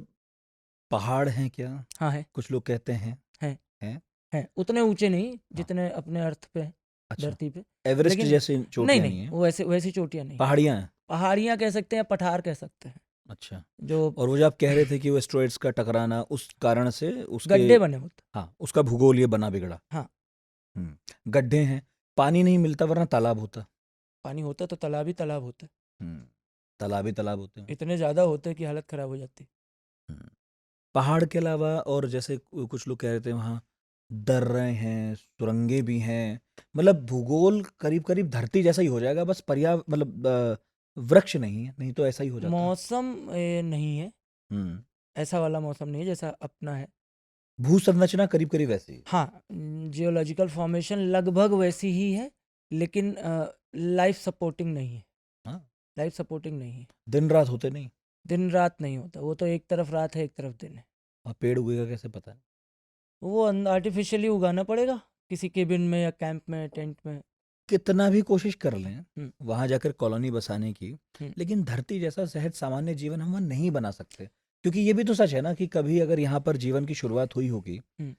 पहाड़ हैं क्या? हाँ है, कुछ लोग कहते हैं। है, हैं? है। उतने ऊंचे नहीं हाँ। जितने अपने अर्थ पे हैं, अच्छा। धरती पे। एवरेस्ट लेकिन जैसी नहीं चोटियां नहीं नहीं, है? वो वैसी चोटियाँ नहीं। पहाड़ियां हैं? पहाड़ियाँ कह सकते हैं, पठार कह सकते हैं, अच्छा। जो और वो जो आप कह रहे थे कि वो एस्टेरॉइड्स का टकराना उस कारण से उसके, गड्ढे बने होते। हाँ, उसका भूगोल ये बना बिगड़ा। हाँ, गड्ढे हैं, पानी नहीं मिलता वरना तालाब होता। पानी होता तो तालाब ही तालाब होता। हम्म, तालाब ही तालाब होते हैं। इतने ज़्यादा होते कि हालत ख़राब हो जाती। हम्म। पहाड़ के अलावा और जैसे कुछ लोग कह रहे थे वहाँ दर्रे हैं, सुरंगें भी हैं, मतलब भूगोल करीब करीब धरती जैसा ही हो जाएगा, बस मतलब वृक्ष नहीं है, नहीं तो ऐसा ही हो जाता। मौसम नहीं है, हम्म। ऐसा वाला मौसम नहीं है जैसा अपना है। भू संरचना करीब करीब वैसी ही। हाँ, जियोलॉजिकल फॉर्मेशन लगभग वैसी ही है, लेकिन लाइफ सपोर्टिंग नहीं है। हाँ। लाइफ सपोर्टिंग नहीं है। दिन रात होते नहीं। दिन रात नहीं होता, वो तो एक तरफ रात है एक तरफ दिन है। और पेड़ उगेगा कैसे पता है? वो आर्टिफिशियली उगाना पड़ेगा किसी केबिन में या कैंप में, टेंट में। कितना भी कोशिश कर लें हम्म, वहां जाकर कॉलोनी बसाने की, हम्म, लेकिन धरती जैसा सहज सामान्य जीवन हम वहाँ नहीं बना सकते, क्योंकि ये भी तो सच है ना कि कभी अगर यहाँ पर जीवन की शुरुआत हुई होगी हम्म।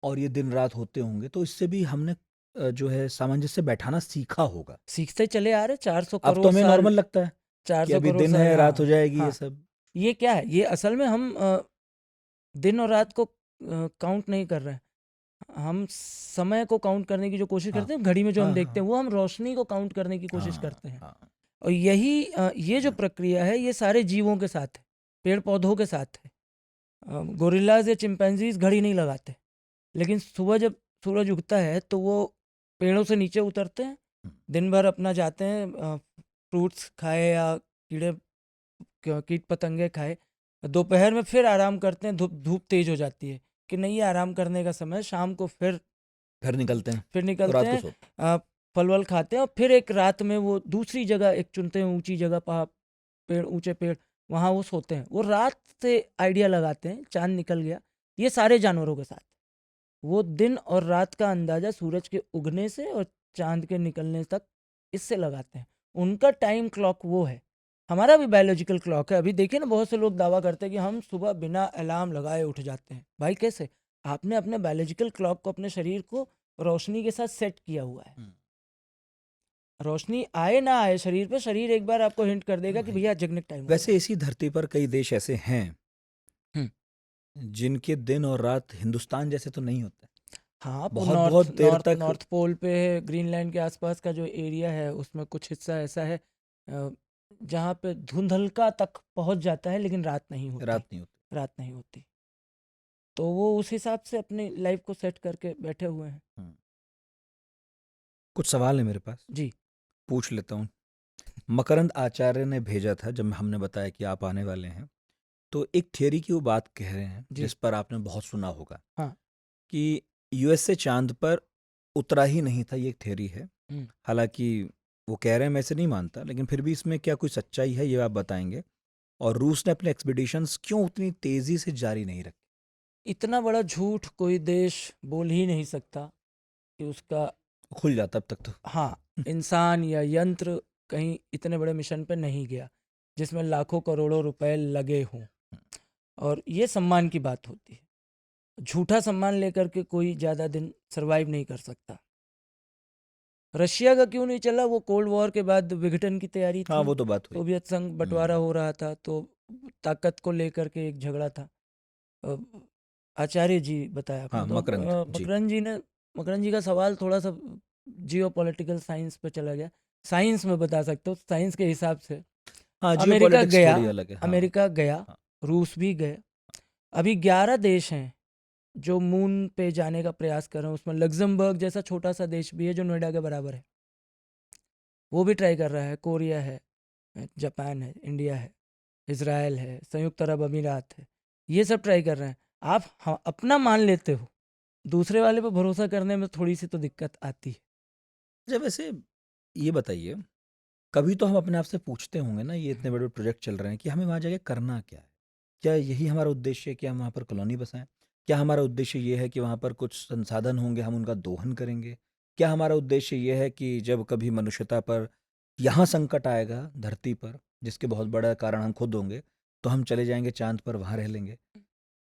और ये दिन रात होते होंगे तो इससे भी हमने जो है सामंजस्य बैठाना सीखा होगा। सीखते चले आ रहे 400 अब तो करोड़ हमें साल नॉर्मल लगता है कि 400 अभी करोड़ दिन साल है रात हो हाँ, जाएगी ये हाँ। सब। ये क्या है? ये असल में हम दिन और रात को काउंट नहीं कर रहे हैं। हम समय को काउंट करने की जो कोशिश हाँ करते हैं, घड़ी में जो हम हाँ देखते हाँ हैं, वो हम रोशनी को काउंट करने की कोशिश हाँ करते हैं। हाँ। और यही ये जो प्रक्रिया है, ये सारे जीवों के साथ है, पेड़ पौधों के साथ है। गोरिल्लाज या चिंपैंजीज घड़ी नहीं लगाते, लेकिन सुबह जब सूरज उगता है तो वो पेड़ों से नीचे उतरते हैं, दिन भर अपना जाते हैं, फ्रूट्स खाए या कीट पतंगे खाए। दोपहर में फिर आराम करते हैं, धूप धूप तेज हो जाती है कि नहीं, ये आराम करने का समय। शाम को फिर निकलते हैं फिर और निकलते रात को हैं, सोते फल वल खाते हैं, और फिर एक रात में वो दूसरी जगह एक चुनते हैं, ऊंची जगह, पहाड़, पेड़, ऊंचे पेड़, वहाँ वो सोते हैं। वो रात से आइडिया लगाते हैं, चांद निकल गया। ये सारे जानवरों के साथ वो दिन और रात का अंदाजा सूरज के उगने से और चांद के निकलने तक इससे लगाते हैं। उनका टाइम क्लॉक वो है। हमारा भी बायोलॉजिकल क्लॉक है। अभी देखिए ना, बहुत से लोग दावा करते हैं कि हम सुबह बिना अलार्म लगाए उठ जाते हैं। भाई कैसे? आपने अपने बायोलॉजिकल क्लॉक को, अपने शरीर को रोशनी के साथ सेट किया हुआ है। हैं। रोशनी आए ना आए शरीर पे, शरीर एक बार आपको हिंट कर देगा कि भाई, भैया जगने का टाइम हो वैसे गया। इसी धरती पर कई देश ऐसे हैं हम्म। जिनके दिन और रात हिंदुस्तान जैसे तो नहीं होते। हाँ, वो बहुत नॉर्थ बहुत देर नॉर्थ तक। नॉर्थ पोल पे है, ग्रीनलैंड के आसपास का जो एरिया है उसमें कुछ हिस्सा ऐसा है जहाँ पे धुंधलका तक पहुँच जाता है लेकिन रात नहीं होती। रात नहीं होती। रात नहीं होती। तो वो उस हिसाब से अपनी लाइफ को सेट करके बैठे हुए हैं। हम्म। कुछ सवाल है मेरे पास, जी। पूछ लेता हूँ। मकरंद आचार्य ने भेजा था जब हमने बताया कि आप आने वाले हैं, तो एक थियरी की वो बात कह रहे हैं जी। जिस पर आपने बहुत सुना होगा हाँ। कि यूएसए चांद पर उतरा ही नहीं था। ये एक थियरी है। हम्म। हालांकि वो कह रहे हैं, मैं इसे नहीं मानता, लेकिन फिर भी इसमें क्या कोई सच्चाई है, ये आप बताएंगे। और रूस ने अपने एक्सपीडिशंस क्यों उतनी तेजी से जारी नहीं रखे? इतना बड़ा झूठ कोई देश बोल ही नहीं सकता कि उसका खुल जाता अब तक तो। हाँ इंसान या यंत्र कहीं इतने बड़े मिशन पे नहीं गया जिसमें लाखों करोड़ों रुपए लगे हों। और ये सम्मान की बात होती है। झूठा सम्मान लेकर के कोई ज़्यादा दिन सरवाइव नहीं कर सकता। रशिया का क्यों नहीं चला? वो कोल्ड वॉर के बाद विघटन की तैयारी हाँ, थी। वो तो बात हुई। सोवियत संघ बंटवारा हो रहा था तो ताकत को लेकर के एक झगड़ा था। अ, आचार्य जी बताया आपने हाँ, तो मकरंद जी। मकरंद जी का सवाल थोड़ा सा जियो पॉलिटिकल साइंस पे चला गया। साइंस में बता सकते हो, साइंस के हिसाब से हाँ, अमेरिका जियोपॉलिटिक्स गया। थोड़ी अलग है। हाँ। अमेरिका गया, हाँ। रूस भी गए। अभी 11 देश हैं जो मून पे जाने का प्रयास कर रहे हैं। उसमें लग्जमबर्ग जैसा छोटा सा देश भी है जो नोएडा के बराबर है, वो भी ट्राई कर रहा है। कोरिया है, जापान है, इंडिया है, इजराइल है, संयुक्त अरब अमीरात है। ये सब ट्राई कर रहे हैं। आप हाँ, अपना मान लेते हो, दूसरे वाले पे भरोसा करने में थोड़ी सी तो दिक्कत आती है। जब वैसे ये बताइए, कभी तो हम अपने आप से पूछते होंगे ना, ये इतने बड़े प्रोजेक्ट चल रहे हैं, कि हमें वहाँ जाके करना क्या है? क्या यही हमारा उद्देश्य है कि हम वहाँ पर कॉलोनी बसाएं? क्या हमारा उद्देश्य ये है कि वहाँ पर कुछ संसाधन होंगे, हम उनका दोहन करेंगे? क्या हमारा उद्देश्य ये है कि जब कभी मनुष्यता पर यहाँ संकट आएगा धरती पर, जिसके बहुत बड़ा कारण हम खुद होंगे, तो हम चले जाएंगे चांद पर, वहाँ रह लेंगे?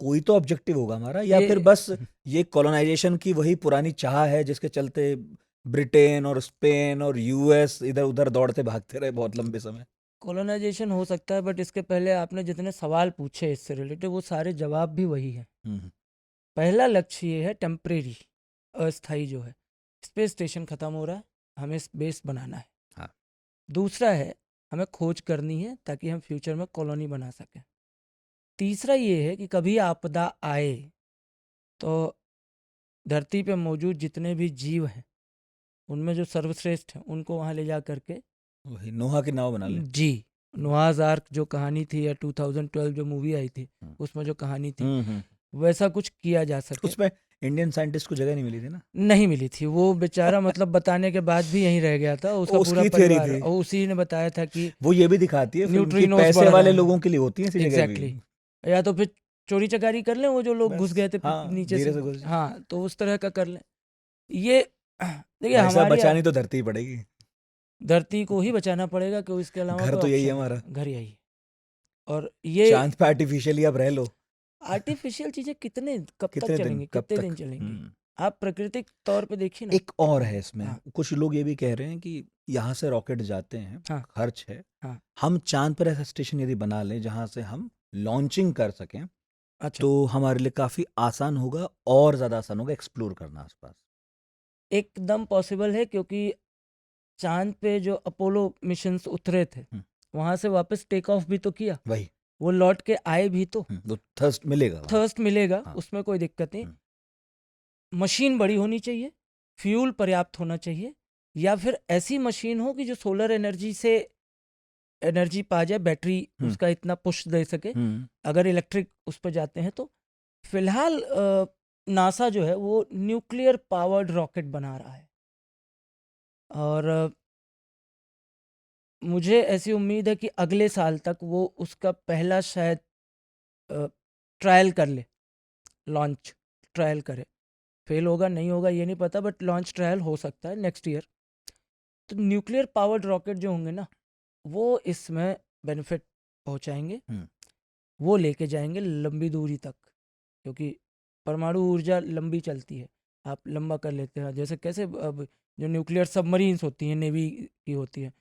कोई तो ऑब्जेक्टिव होगा हमारा, या फिर ये बस ये कॉलोनाइजेशन की वही पुरानी चाह है जिसके चलते ब्रिटेन और स्पेन और यूएस इधर उधर दौड़ते भागते रहे बहुत लंबे समय? कॉलोनाइजेशन हो सकता है, बट इसके पहले आपने जितने सवाल पूछे इससे रिलेटेड वो सारे जवाब भी वही हैं। हम्म। पहला लक्ष्य ये है टेम्परेरी, अस्थाई जो है। स्पेस स्टेशन खत्म हो रहा है, हमें बेस बनाना है। हाँ। दूसरा है हमें खोज करनी है ताकि हम फ्यूचर में कॉलोनी बना सकें। तीसरा ये है कि कभी आपदा आए तो धरती पे मौजूद जितने भी जीव हैं उनमें जो सर्वश्रेष्ठ हैं उनको वहाँ ले जा करके वही नोहा की नाव बना ले। जी, नोआज आर्क जो कहानी थी या 2012 जो मूवी आई थी हम्म। उसमें जो कहानी थी हम्म। वैसा कुछ किया जा सके। उसमें इंडियन साइंटिस्ट को जगह नहीं मिली थी ना। नहीं मिली थी, वो बेचारा मतलब बताने के बाद भी यहीं रह गया था उसका वो पूरा उसकी थियरी परिवार। थी। और उसी ने बताया था कि वो ये भी दिखाती है फिल्म की, न्यूट्रिनोस पैसे बढ़ वाले रहे हैं। लोगों के लिए होती है ऐसी जगह भी। एग्जैक्टली या तो फिर चोरी चकारी कर लें, वो जो लोग घुस बस गए थे हाँ, नीचे से। धीरे से घुस जाए। हाँ, तो उस तरह का कर लें। ये देखिए भाई साहब, हमारी बचानी तो धरती पड़ेगी। धरती को ही बचाना पड़ेगा क्योंकि इसके अलावा घर कोई तो यही है ऑप्शन हमारा। नहीं। घर यही है। और ये चांद पे आर्टिफिशियली आप रह लो। आर्टिफिशियल चीजें कितने कब तक कितने दिन, चलेंगी, कब कितने तक? दिन चलेंगी? आप प्राकृतिक तौर पे देखिए ना। एक और है इसमें, हाँ। कुछ लोग ये भी कह रहे हैं कि यहाँ से रॉकेट जाते हैं, हाँ। खर्च है, हाँ। हम चांद पर ऐसा स्टेशन यदि बना लें जहाँ से हम लॉन्चिंग कर सकें, अच्छा, तो हमारे लिए काफ़ी आसान होगा, और ज़्यादा आसान होगा एक्सप्लोर करना आसपास। एकदम पॉसिबल है क्योंकि चांद पे जो अपोलो मिशंस उतरे थे वहां से वापस टेक ऑफ भी तो किया, वही। वो लौट के आए भी तो। तो थर्स्ट मिलेगा वहाँ। थर्स्ट मिलेगा, हाँ। उसमें कोई दिक्कत नहीं। मशीन बड़ी होनी चाहिए, फ्यूल पर्याप्त होना चाहिए, या फिर ऐसी मशीन हो कि जो सोलर एनर्जी से एनर्जी पा जाए, बैटरी उसका इतना पुश दे सके। अगर इलेक्ट्रिक उस पर जाते हैं तो फिलहाल नासा जो है वो न्यूक्लियर पावर्ड रॉकेट बना रहा है। और मुझे ऐसी उम्मीद है कि अगले साल तक वो उसका पहला शायद ट्रायल कर ले, लॉन्च ट्रायल करे। फेल होगा नहीं होगा ये नहीं पता, बट लॉन्च ट्रायल हो सकता है नेक्स्ट ईयर। तो न्यूक्लियर पावर्ड रॉकेट जो होंगे ना वो इसमें बेनिफिट पहुंचाएंगे, वो लेके जाएंगे लंबी दूरी तक। क्योंकि परमाणु ऊर्जा लंबी चलती है, आप लंबा कर लेते हैं। जैसे कैसे अब जो न्यूक्लियर सबमरीन्स होती हैं नेवी की होती है,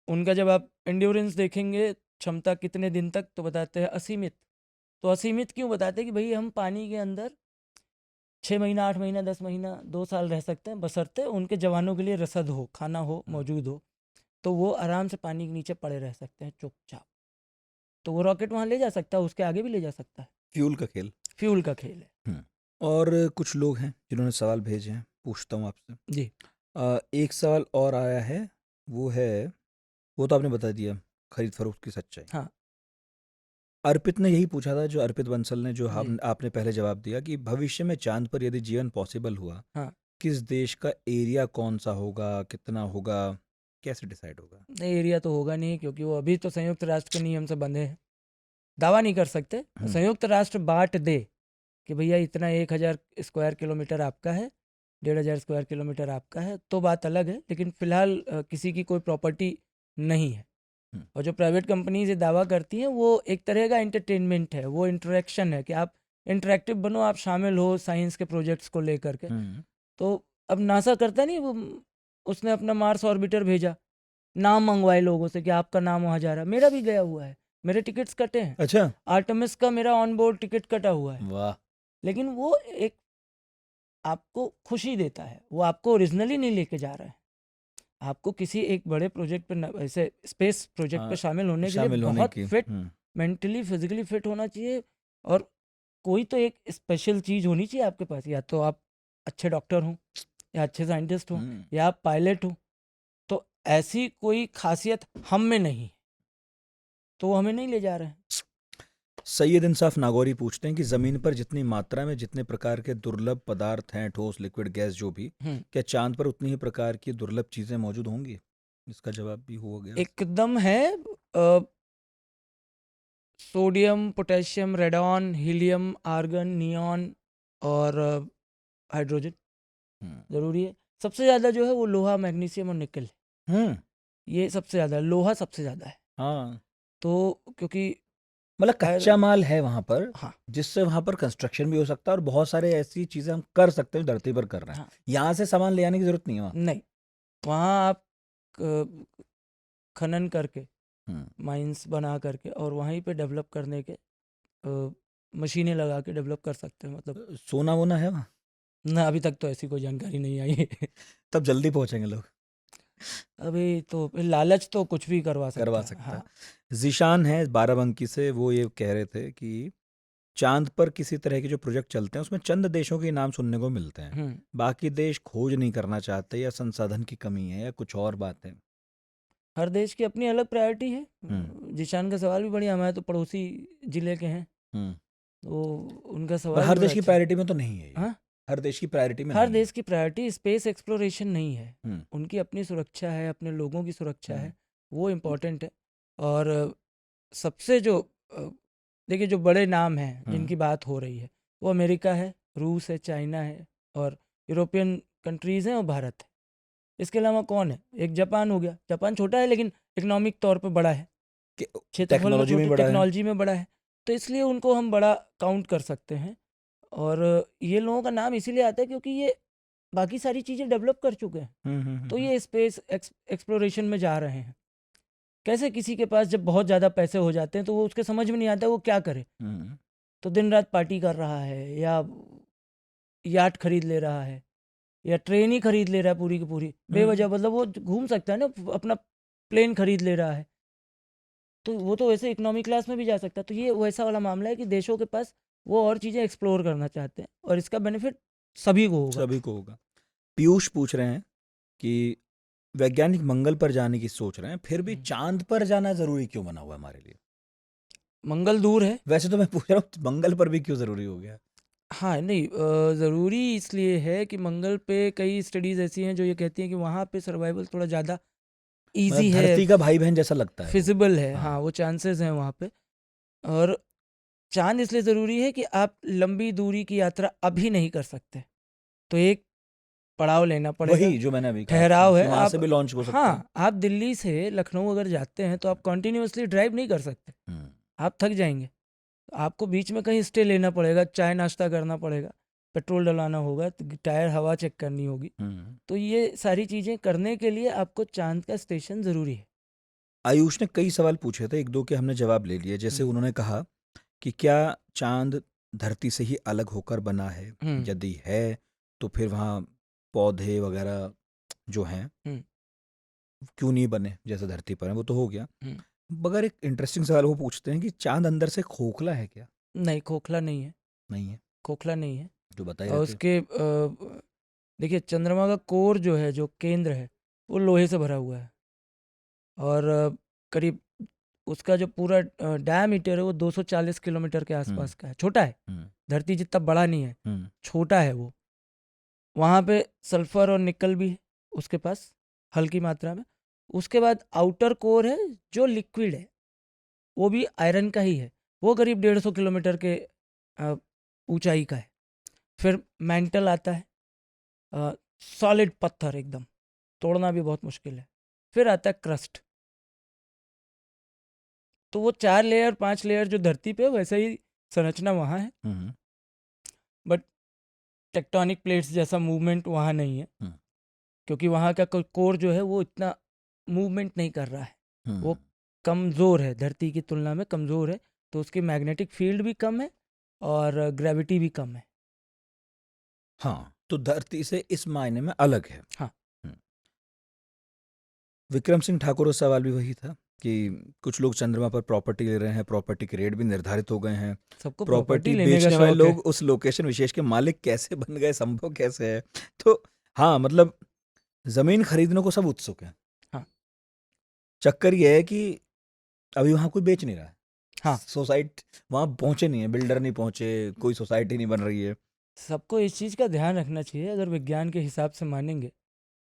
उनका जब आप एंड्योरेंस देखेंगे क्षमता कितने दिन तक, तो बताते हैं असीमित। तो असीमित क्यों बताते हैं कि भाई हम पानी के अंदर 6 महीना, 8 महीना, 10 महीना, 2 साल रह सकते हैं, बशर्ते उनके जवानों के लिए रसद हो, खाना हो, मौजूद हो, तो वो आराम से पानी के नीचे पड़े रह सकते हैं चुपचाप। तो वो रॉकेट वहाँ ले जा सकता है, उसके आगे भी ले जा सकता है। फ्यूल का खेल। फ्यूल का खेल है। और कुछ लोग हैं जिन्होंने सवाल भेजे हैं, पूछता हूँ आपसे। जी। एक सवाल और आया है, वो तो आपने बता दिया, खरीद फरोख्त की सच्चाई। हाँ। अर्पित ने यही पूछा था, जो अर्पित बंसल ने, जो जी। आपने पहले जवाब दिया, कि भविष्य में चांद पर यदि जीवन पॉसिबल हुआ, हाँ। किस देश का एरिया कौन सा होगा, कितना होगा, कैसे डिसाइड होगा? नहीं, एरिया तो होगा नहीं, क्योंकि वो अभी तो संयुक्त राष्ट्र के नियम से बंधे हैं, दावा नहीं कर सकते। संयुक्त राष्ट्र बांट दे कि भैया इतना 1000 स्क्वायर किलोमीटर आपका है, 1500 स्क्वायर किलोमीटर आपका है, तो बात अलग है। लेकिन फिलहाल किसी की कोई प्रॉपर्टी नहीं है। और जो प्राइवेट कंपनीज ये दावा करती हैं, वो एक तरह का एंटरटेनमेंट है, वो इंटरेक्शन है कि आप इंटरेक्टिव बनो, आप शामिल हो साइंस के प्रोजेक्ट्स को लेकर के। तो अब नासा करता नहीं, वो उसने अपना मार्स ऑर्बिटर भेजा, नाम मंगवाए लोगों से कि आपका नाम वहाँ जा रहा है। मेरा भी गया हुआ है, मेरे टिकट्स कटे हैं। अच्छा, आर्टेमिस का मेरा ऑन बोर्ड टिकट कटा हुआ है। वाह। लेकिन वो एक आपको खुशी देता है, वो आपको ओरिजिनली नहीं लेके जा रहा है। आपको किसी एक बड़े प्रोजेक्ट पे, ऐसे स्पेस प्रोजेक्ट पे शामिल होने के लिए बहुत फिट, मेंटली फिजिकली फिट होना चाहिए। और कोई तो एक स्पेशल चीज़ होनी चाहिए आपके पास, या तो आप अच्छे डॉक्टर हों, या अच्छे साइंटिस्ट हों, या आप पायलट हों। तो ऐसी कोई खासियत हम में नहीं, तो वो हमें नहीं ले जा रहे हैं। सैयद इंसाफ नागौरी पूछते हैं कि ज़मीन पर जितनी मात्रा में जितने प्रकार के दुर्लभ पदार्थ हैं, ठोस, लिक्विड, गैस, जो भी, क्या चांद पर उतनी ही प्रकार की दुर्लभ चीज़ें मौजूद होंगी? इसका जवाब भी हो गया। एकदम है। Sodium, potassium, radon, helium, argon, neon और हाइड्रोजन ज़रूरी है। सबसे ज़्यादा जो है वो लोहा, मैग्नीशियम और निकल है। ये सबसे ज़्यादा, लोहा सबसे ज़्यादा है। हाँ, तो क्योंकि मतलब कच्चा माल है वहाँ पर, हाँ, जिससे वहाँ पर कंस्ट्रक्शन भी हो सकता है और बहुत सारे ऐसी चीज़ें हम कर सकते हैं जो धरती पर कर रहे हैं। हाँ, यहाँ से सामान ले आने की ज़रूरत नहीं है वहाँ। नहीं, वहाँ आप खनन करके, माइंस बना करके और वहीं पे डेवलप करने के मशीनें लगा के डेवलप कर सकते हैं। मतलब सोना वोना है वहाँ? ना, अभी तक तो ऐसी कोई जानकारी नहीं आई है। तब जल्दी पहुँचेंगे लोग। अभी तो लालच तो कुछ भी करवा सकता है। हाँ। जीशान है बाराबंकी से, वो ये कह रहे थे कि चांद पर किसी तरह के जो प्रोजेक्ट चलते हैं उसमें चंद देशों के नाम सुनने को मिलते हैं, बाकी देश खोज नहीं करना चाहते, या संसाधन की कमी है, या कुछ और बात है? हर देश की अपनी अलग प्रायोरिटी है। जिशान का सवाल भी बढ़िया, हमारे तो पड़ोसी जिले के हैं, तो उनका सवाल हर देश की प्रायोरिटी में तो नहीं है। हाँ? हर देश की प्रायोरिटी में हर देश की प्रायोरिटी स्पेस एक्सप्लोरेशन नहीं है। उनकी अपनी सुरक्षा है, अपने लोगों की सुरक्षा है, वो इम्पोर्टेंट है। और सबसे जो देखिए, जो बड़े नाम हैं जिनकी बात हो रही है, वो अमेरिका है, रूस है, चाइना है, और यूरोपियन कंट्रीज़ हैं, और भारत है। इसके अलावा कौन है? एक जापान हो गया। जापान छोटा है लेकिन इकोनॉमिक तौर पे बड़ा है, क्षेत्रफल में छोटे, टेक्नोलॉजी में बड़ा है, तो इसलिए उनको हम बड़ा काउंट कर सकते हैं। और ये लोगों का नाम इसीलिए आता है क्योंकि ये बाकी सारी चीज़ें डेवलप कर चुके हैं, तो ये स्पेस एक्सप्लोरेशन में जा रहे हैं। कैसे किसी के पास जब बहुत ज़्यादा पैसे हो जाते हैं तो वो उसके समझ में नहीं आता वो क्या करे, तो दिन रात पार्टी कर रहा है, या याट खरीद ले रहा है, या ट्रेन ही खरीद ले रहा है पूरी की पूरी बेवजह। मतलब वो घूम सकता है ना, अपना प्लेन खरीद ले रहा है, तो वो तो वैसे इकोनॉमिक क्लास में भी जा सकता है। तो ये वैसा वाला मामला है कि देशों के पास वो और चीज़ें एक्सप्लोर करना चाहते हैं, और इसका बेनिफिट सभी को होगा। पीयूष पूछ रहे हैं कि वैज्ञानिक मंगल पर जाने की सोच रहे हैं, फिर भी चांद पर जाना जरूरी क्यों बना हुआ है हमारे लिए? मंगल दूर है। वैसे तो मैं पूछ रहा हूँ मंगल पर भी क्यों जरूरी हो गया? हाँ, नहीं, ज़रूरी इसलिए है कि मंगल पे कई स्टडीज़ ऐसी हैं जो ये कहती हैं कि वहाँ पे सर्वाइवल थोड़ा ज़्यादा ईजी है, धरती का भाई बहन जैसा लगता है, फिजिबल है। हाँ, वो चांसेस हैं वहाँ पे। और चांद इसलिए ज़रूरी है कि आप लंबी दूरी की यात्रा अभी नहीं कर सकते, तो एक पड़ाव लेना पड़ेगा, वही जो मैंने अभी कहा, ठहराव है। वहाँ से भी लॉन्च हो सकता है। हाँ, आप दिल्ली से लखनऊ अगर जाते हैं तो आप कंटिन्यूअसली ड्राइव नहीं कर सकते, आप थक जाएंगे। आपको बीच में कहीं स्टे लेना पड़ेगा, चाय नाश्ता करना पड़ेगा, पेट्रोल डलाना होगा, टायर हवा चेक करनी होगी। तो ये सारी चीज़ें करने के लिए आपको चांद का स्टेशन ज़रूरी है। आयुष ने कई सवाल पूछे थे, एक दो के हमने जवाब ले लिए। जैसे उन्होंने कहा कि क्या चांद धरती से ही अलग होकर बना है? हम्म यदि है तो फिर वहाँ पौधे वगैरह जो हैं हम्म क्यों नहीं बने जैसे धरती पर है? वो तो हो गया। हम्म मगर एक इंटरेस्टिंग सवाल वो पूछते हैं कि चांद अंदर से खोखला है क्या? नहीं, खोखला नहीं है। नहीं है, खोखला नहीं है। जो बता ही और रहते। उसके देखिए, चंद्रमा का कोर जो है, जो केंद्र है, वो लोहे से भरा हुआ है। और करीब उसका जो पूरा डायमीटर है वो 240 किलोमीटर के आसपास का है। छोटा है, हम्म धरती जितना बड़ा नहीं है, हम्म छोटा है वो। वहाँ पे सल्फर और निकल भी है उसके पास, हल्की मात्रा में। उसके बाद आउटर कोर है जो लिक्विड है, वो भी आयरन का ही है। वो करीब 150 किलोमीटर के अ, ऊंचाई का है। फिर मैंटल आता है, सॉलिड पत्थर एकदम, तोड़ना भी बहुत मुश्किल है। फिर आता है क्रस्ट। तो वो 4 लेयर 5 लेयर जो धरती पे है, वैसे ही संरचना वहाँ है। हम्म बट टेक्टोनिक प्लेट्स जैसा मूवमेंट वहाँ नहीं है, हम्म क्योंकि वहाँ का कोर जो है वो इतना मूवमेंट नहीं कर रहा है। हम्म वो कमज़ोर है, धरती की तुलना में कमज़ोर है। तो उसकी मैग्नेटिक फील्ड भी कम है और ग्रेविटी भी कम है। हाँ, तो धरती से इस मायने में अलग है। हाँ। हम्म। विक्रम सिंह ठाकुर का सवाल भी वही था कि कुछ लोग चंद्रमा पर प्रॉपर्टी ले रहे हैं, प्रॉपर्टी के रेट भी निर्धारित हो गए हैं, सबको प्रॉपर्टी प्रॉपर्टी लेने का बेचने वाले शौक है। लोग उस लोकेशन विशेष के मालिक कैसे बन गए, संभव कैसे है? तो हाँ, मतलब जमीन खरीदने को सब उत्सुक हैं। हाँ। चक्कर ये है कि अभी वहां कोई बेच नहीं रहा है। हाँ, सोसाइटी वहां पहुंचे नहीं है, बिल्डर नहीं पहुंचे, कोई सोसाइटी नहीं बन रही है। सबको इस चीज़ का ध्यान रखना चाहिए। अगर विज्ञान के हिसाब से मानेंगे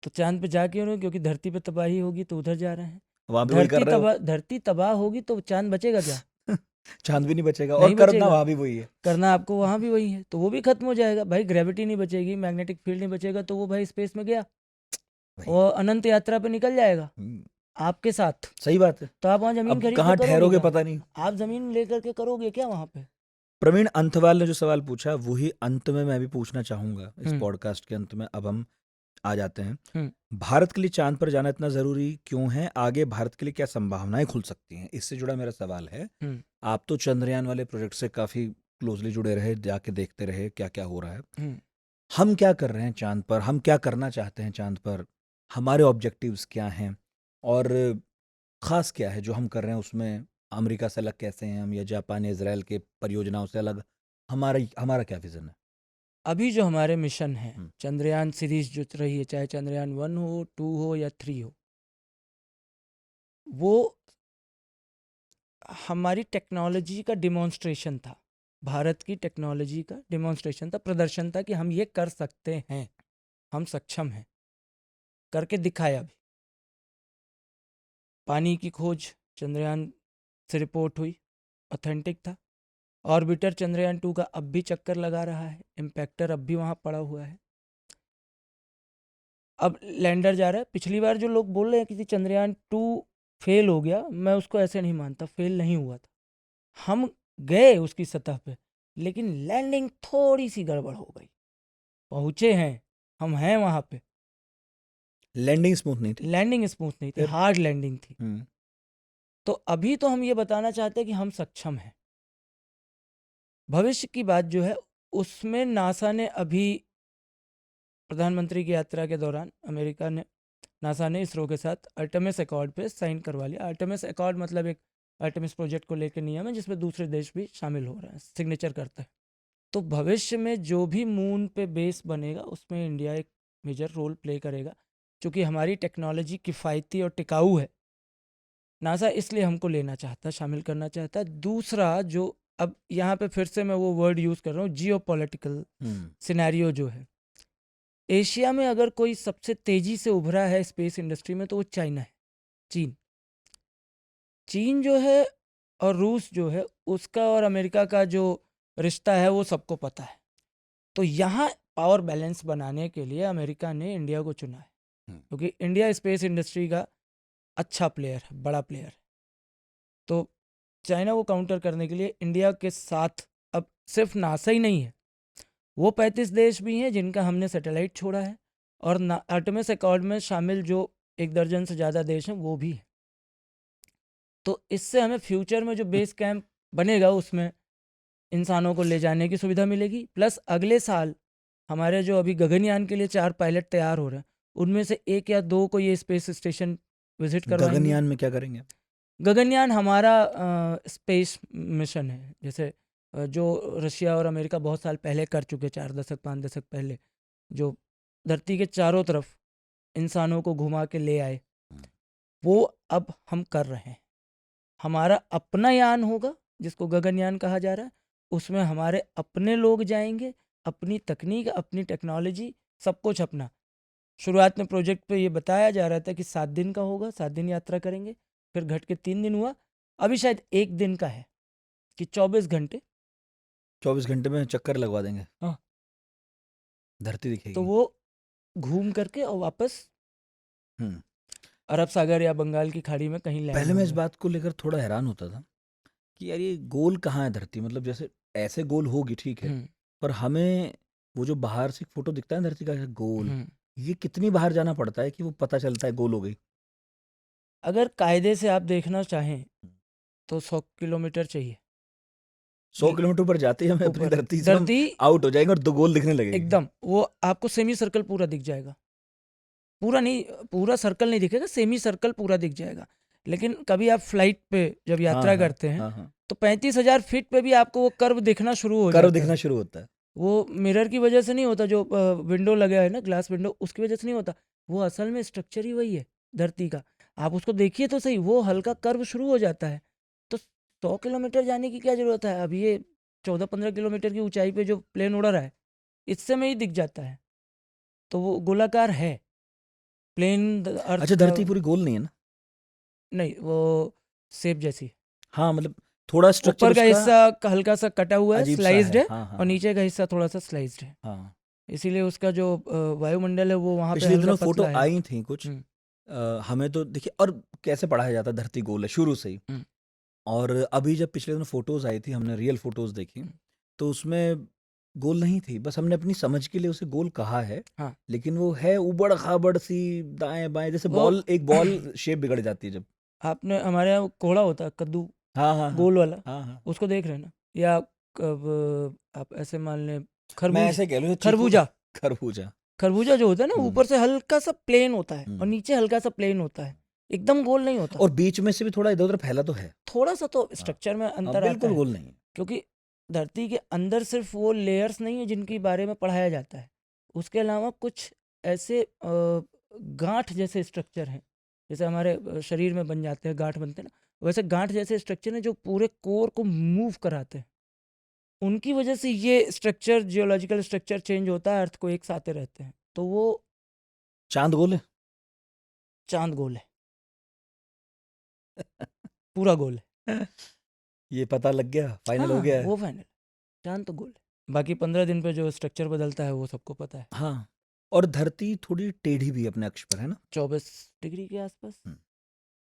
तो चांद पे जा क्यों रहे हो? क्योंकि धरती पे तबाही होगी तो उधर जा रहे हैं। वहां भी वही कर रहे हो। धरती तबाह होगी तो चांद बचेगा क्या? चांद भी नहीं बचेगा और नहीं करना बचेगा। वहां भी वही है। करना आपको वहाँ भी वही है, तो वो भी खत्म हो जाएगा भाई। ग्रेविटी नहीं बचेगी, मैग्नेटिक फील्ड नहीं बचेगा, तो वो भाई स्पेस में गया, वही। वो अनंत यात्रा पे निकल जाएगा हम्म, आपके साथ। सही बात है। तो आप वहाँ ज़मीन अब खरीद के कहाँ करोगे ठहरोगे क्या? पता नहीं। आप ज़मीन लेकर के करोगे क्या वहाँ पे? प्रवीण अंथवाल ने जो सवाल पूछा वही अंत में मैं भी पूछना चाहूंगा इस हम्म पॉडकास्ट के अंत में। अब हम आ जाते हैं। हम्म भारत के लिए चांद पर जाना इतना जरूरी क्यों है? आगे भारत के लिए क्या संभावनाएं खुल सकती हैं? इससे जुड़ा मेरा सवाल है। हम्म आप तो चंद्रयान वाले प्रोजेक्ट से काफी क्लोजली जुड़े रहे, जाके देखते रहे क्या क्या हो रहा है। हम्म हम क्या कर रहे हैं चांद पर? हम क्या करना चाहते हैं चांद पर? हमारे ऑब्जेक्टिव्स क्या हैं? और खास क्या है जो हम कर रहे हैं उसमें? अमेरिका से अलग कैसे हैं हम, या जापान या इसराइल के परियोजनाओं से अलग? हमारा हमारा क्या विजन है? अभी जो हमारे मिशन है, हम्म, चंद्रयान सीरीज जो रही है, चाहे चंद्रयान 1 हो, 2 हो या 3 हो, वो हमारी टेक्नोलॉजी का डिमॉन्स्ट्रेशन था। भारत की टेक्नोलॉजी का डिमॉन्स्ट्रेशन था, प्रदर्शन था कि हम ये कर सकते हैं, हम सक्षम हैं। करके दिखाया भी। पानी की खोज चंद्रयान से रिपोर्ट हुई, ऑथेंटिक था। ऑर्बिटर चंद्रयान 2 का अब भी चक्कर लगा रहा है, इम्पैक्टर अब भी वहाँ पड़ा हुआ है। अब लैंडर जा रहा है। पिछली बार जो लोग बोल रहे हैं कि चंद्रयान 2 फेल हो गया, मैं उसको ऐसे नहीं मानता। फेल नहीं हुआ था, हम गए उसकी सतह पे, लेकिन लैंडिंग थोड़ी सी गड़बड़ हो गई। पहुँचे हैं, हम हैं वहाँ पे। लैंडिंग स्मूथ नहीं थी लैंडिंग स्मूथ नहीं थी, फिर? हार्ड लैंडिंग थी। हम्म तो अभी तो हम ये बताना चाहते हैं कि हम सक्षम हैं। भविष्य की बात जो है, उसमें नासा ने अभी प्रधानमंत्री की यात्रा के दौरान अमेरिका ने, नासा ने इसरो के साथ आर्टेमिस अकॉर्ड पे साइन करवा लिया। आर्टेमिस अकॉर्ड मतलब एक आर्टेमिस प्रोजेक्ट को लेकर नियम है, जिसमें दूसरे देश भी शामिल हो रहे हैं, सिग्नेचर करते हैं। तो भविष्य में जो भी मून पे बेस बनेगा, उसमें इंडिया एक मेजर रोल प्ले करेगा। क्योंकि हमारी टेक्नोलॉजी किफ़ायती और टिकाऊ है, नासा इसलिए हमको लेना चाहता है, शामिल करना चाहता है। दूसरा, जो अब यहाँ पे फिर से मैं वो वर्ड यूज़ कर रहा हूँ, जियो पॉलिटिकल हम्म सिनेरियो जो है, एशिया में अगर कोई सबसे तेज़ी से उभरा है स्पेस इंडस्ट्री में, तो वो चाइना है, चीन। चीन जो है और रूस जो है, उसका और अमेरिका का जो रिश्ता है वो सबको पता है। तो यहाँ पावर बैलेंस बनाने के लिए अमेरिका ने इंडिया को चुना है, हम्म क्योंकि इंडिया स्पेस इंडस्ट्री का अच्छा प्लेयर है, बड़ा प्लेयर है। तो चाइना को काउंटर करने के लिए इंडिया के साथ अब सिर्फ नासा ही नहीं है, वो 35 देश भी हैं जिनका हमने सैटेलाइट छोड़ा है। और आर्टेमिस अकॉर्ड में शामिल जो 1 दर्जन से ज़्यादा देश हैं, वो भी हैं। तो इससे हमें फ्यूचर में जो बेस कैंप बनेगा, उसमें इंसानों को ले जाने की सुविधा मिलेगी, प्लस अगले साल हमारे जो अभी गगनयान के लिए 4 पायलट तैयार हो रहे हैं, उनमें से 1 या 2 को ये स्पेस स्टेशन विजिट करवाएंगे। गगनयान में क्या करेंगे? गगनयान हमारा स्पेस मिशन है, जैसे जो रशिया और अमेरिका बहुत साल पहले कर चुके, 4 दशक 5 दशक पहले, जो धरती के चारों तरफ इंसानों को घुमा के ले आए, वो अब हम कर रहे हैं। हमारा अपना यान होगा जिसको गगनयान कहा जा रहा है, उसमें हमारे अपने लोग जाएंगे, अपनी तकनीक, अपनी टेक्नोलॉजी, सब कुछ अपना। शुरुआत में प्रोजेक्ट पे ये बताया जा रहा था कि 7 दिन का होगा, 7 दिन यात्रा करेंगे, फिर घट के 3 दिन हुआ, अभी शायद 1 दिन का है कि 24 घंटे 24 घंटे में चक्कर लगवा देंगे, हाँ। धरती तो दिखेगी। वो घूम करके और वापस हम्म। अरब सागर या बंगाल की खाड़ी में कहीं लैंड पहले मैं इस होंगे। बात को लेकर थोड़ा हैरान होता था कि यार ये गोल कहाँ है धरती, मतलब जैसे ऐसे गोल होगी ठीक है, हम्म, पर हमें वो जो बाहर से फोटो दिखता है ना धरती का गोल, हम्म। ये कितनी बाहर जाना पड़ता है कि वो पता चलता है गोल हो गई? अगर कायदे से आप देखना चाहें तो 100 किलोमीटर चाहिए 100 किलोमीटर ऊपर जाते ही हमें अपनी ऊपर। धरती से हम धरती आउट हो जाएंगे और 2 गोल दिखने लगेंगे। एकदम, वो आपको सेमी सर्कल पूरा दिख जाएगा, पूरा नहीं, पूरा सर्कल नहीं दिखेगा, सेमी सर्कल पूरा दिख जाएगा। लेकिन कभी आप फ्लाइट पे जब हाँ यात्रा हाँ करते हैं हाँ हाँ, तो 35,000 फीट पे भी आपको वो कर्व दिखना शुरू हो कर्व जाता दिखना है। शुरू होता है। वो मिरर की वजह से नहीं होता, जो विंडो लगा है ना, ग्लास विंडो, उसकी वजह से नहीं होता, वो असल में स्ट्रक्चर ही वही है धरती का। आप उसको देखिए तो सही, वो हल्का कर्व शुरू हो जाता है। तो 100 किलोमीटर जाने की क्या ज़रूरत है? अब ये 14-15 किलोमीटर की ऊंचाई पे जो प्लेन उड़ रहा है, इससे में ही दिख जाता है। तो वो गोलाकार है प्लेन, अर्थ अच्छा, का धरती पूरी गोल नहीं है ना? नहीं, वो शेप जैसी। हाँ, मतलब थोड़ा स्ट्रक्चर ऊपर का उसका हिस्सा हल्का सा कटा हुआ है, अजीब सा स्लाइस्ड है। है, हाँ हाँ और हाँ नीचे का हिस्सा थोड़ा सा स्लाइस्ड है। हाँ। इसीलिए उसका जो वायुमंडल है वो वहाँ पे पिछले हल्का दिनों फोटो पतला है। आई थी कुछ, हम्म, हमें तो देखिए, और कैसे पढ़ाया जाता है धरती गोल है शुरू से ही। हम्म, और अभी जब पिछले दिनों फोटोज आई थी, हमने रियल फोटोज देखी, हम्म। तो उसमें गोल नहीं थी, बस हमने अपनी समझ के लिए उसे गोल कहा है। हाँ, लेकिन वो है उबड़ खाबड़ सी, दाएं बाएं, जैसे वो बॉल, एक बॉल शेप बिगड़ जाती है जब। आपने, हमारे यहाँ कोहड़ा होता है कद्दू, हाँ हाँ हाँ गोल वाला, हाँ हाँ। उसको देख रहे हैं ना? या आप ऐसे मान लें मैं खरबूज, ऐसे कह लूँ, चीकू खरबूजा, खरबूजा। खरबूजा जो होता है ना, ऊपर से हल्का सा प्लेन होता है और हम्म। नीचे हल्का सा प्लेन होता है, एकदम गोल नहीं होता। और बीच में से भी थोड़ा इधर उधर फैला तो है। थोड़ा सा तो हाँ स्ट्रक्चर में हाँ, अंतर आता बिल्कुल है, गोल नहीं है। क्योंकि धरती के अंदर सिर्फ वो लेयर्स नहीं है जिनके बारे में पढ़ाया जाता है, उसके अलावा कुछ ऐसे गांठ जैसे स्ट्रक्चर हैं, जैसे हमारे शरीर में बन जाते हैं, गांठ बनते हैं ना, वैसे गांठ जैसे स्ट्रक्चर हैं जो पूरे कोर को मूव कराते हैं। उनकी वजह से ये स्ट्रक्चर, जियोलॉजिकल स्ट्रक्चर चेंज होता है, अर्थ को एक साथ रहते हैं, तो वो चांद गोल है। चांद गोल है, पूरा गोल है। ये पता लग गया, फाइनल हो हाँ, गया है। वो फाइनल, चांद तो गोल है। बाकी 15 दिन पे जो स्ट्रक्चर बदलता है वो सबको पता है। हाँ, और धरती थोड़ी टेढ़ी भी अपने अक्ष पर है ना? 24 डिग्री के आसपास, हम्म,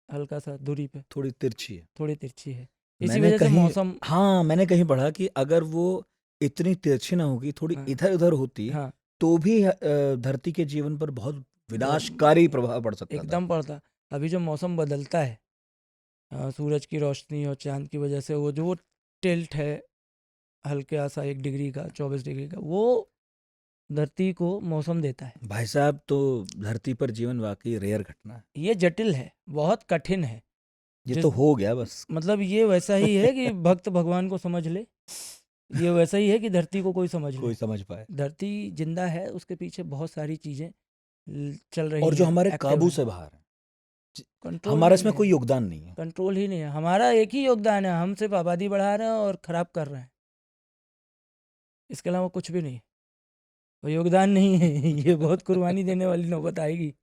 हल्का सा दूरी पे थोड़ी तिरछी है। थोड़ी तिरछी है, इसी मैंने वजह से कहीं, मौसम। हाँ मैंने कहीं पढ़ा कि अगर वो इतनी तिरछी ना होगी, थोड़ी हाँ, इधर उधर होती, हाँ, तो भी धरती के जीवन पर बहुत विनाशकारी प्रभाव पड़ सकता था। एकदम पड़ता। अभी जो मौसम बदलता है सूरज की रोशनी और चांद की वजह से, वो जो टिल्ट है हल्का सा 1 डिग्री का, 24 डिग्री का, वो धरती को मौसम देता है। भाई साहब, तो धरती पर जीवन वाकई रेयर घटना है। ये जटिल है, बहुत कठिन है। ये जिस तो हो गया बस। मतलब ये वैसा ही है कि भक्त भगवान को समझ ले, ये वैसा ही है कि धरती को कोई समझ ले। कोई समझ पाए। धरती जिंदा है, उसके पीछे बहुत सारी चीजें चल रही और जो हैं, हमारे एक्टिव काबू हैं। से बाहर है, कंट्रोल हमारा नहीं इसमें है, कोई योगदान नहीं है। कंट्रोल ही नहीं है। हमारा एक ही योगदान है, हम सिर्फ आबादी बढ़ा रहे हैं और खराब कर रहे हैं, इसके अलावा कुछ भी नहीं। और योगदान नहीं है ये बहुत कुर्बानी देने वाली नौबत आएगी।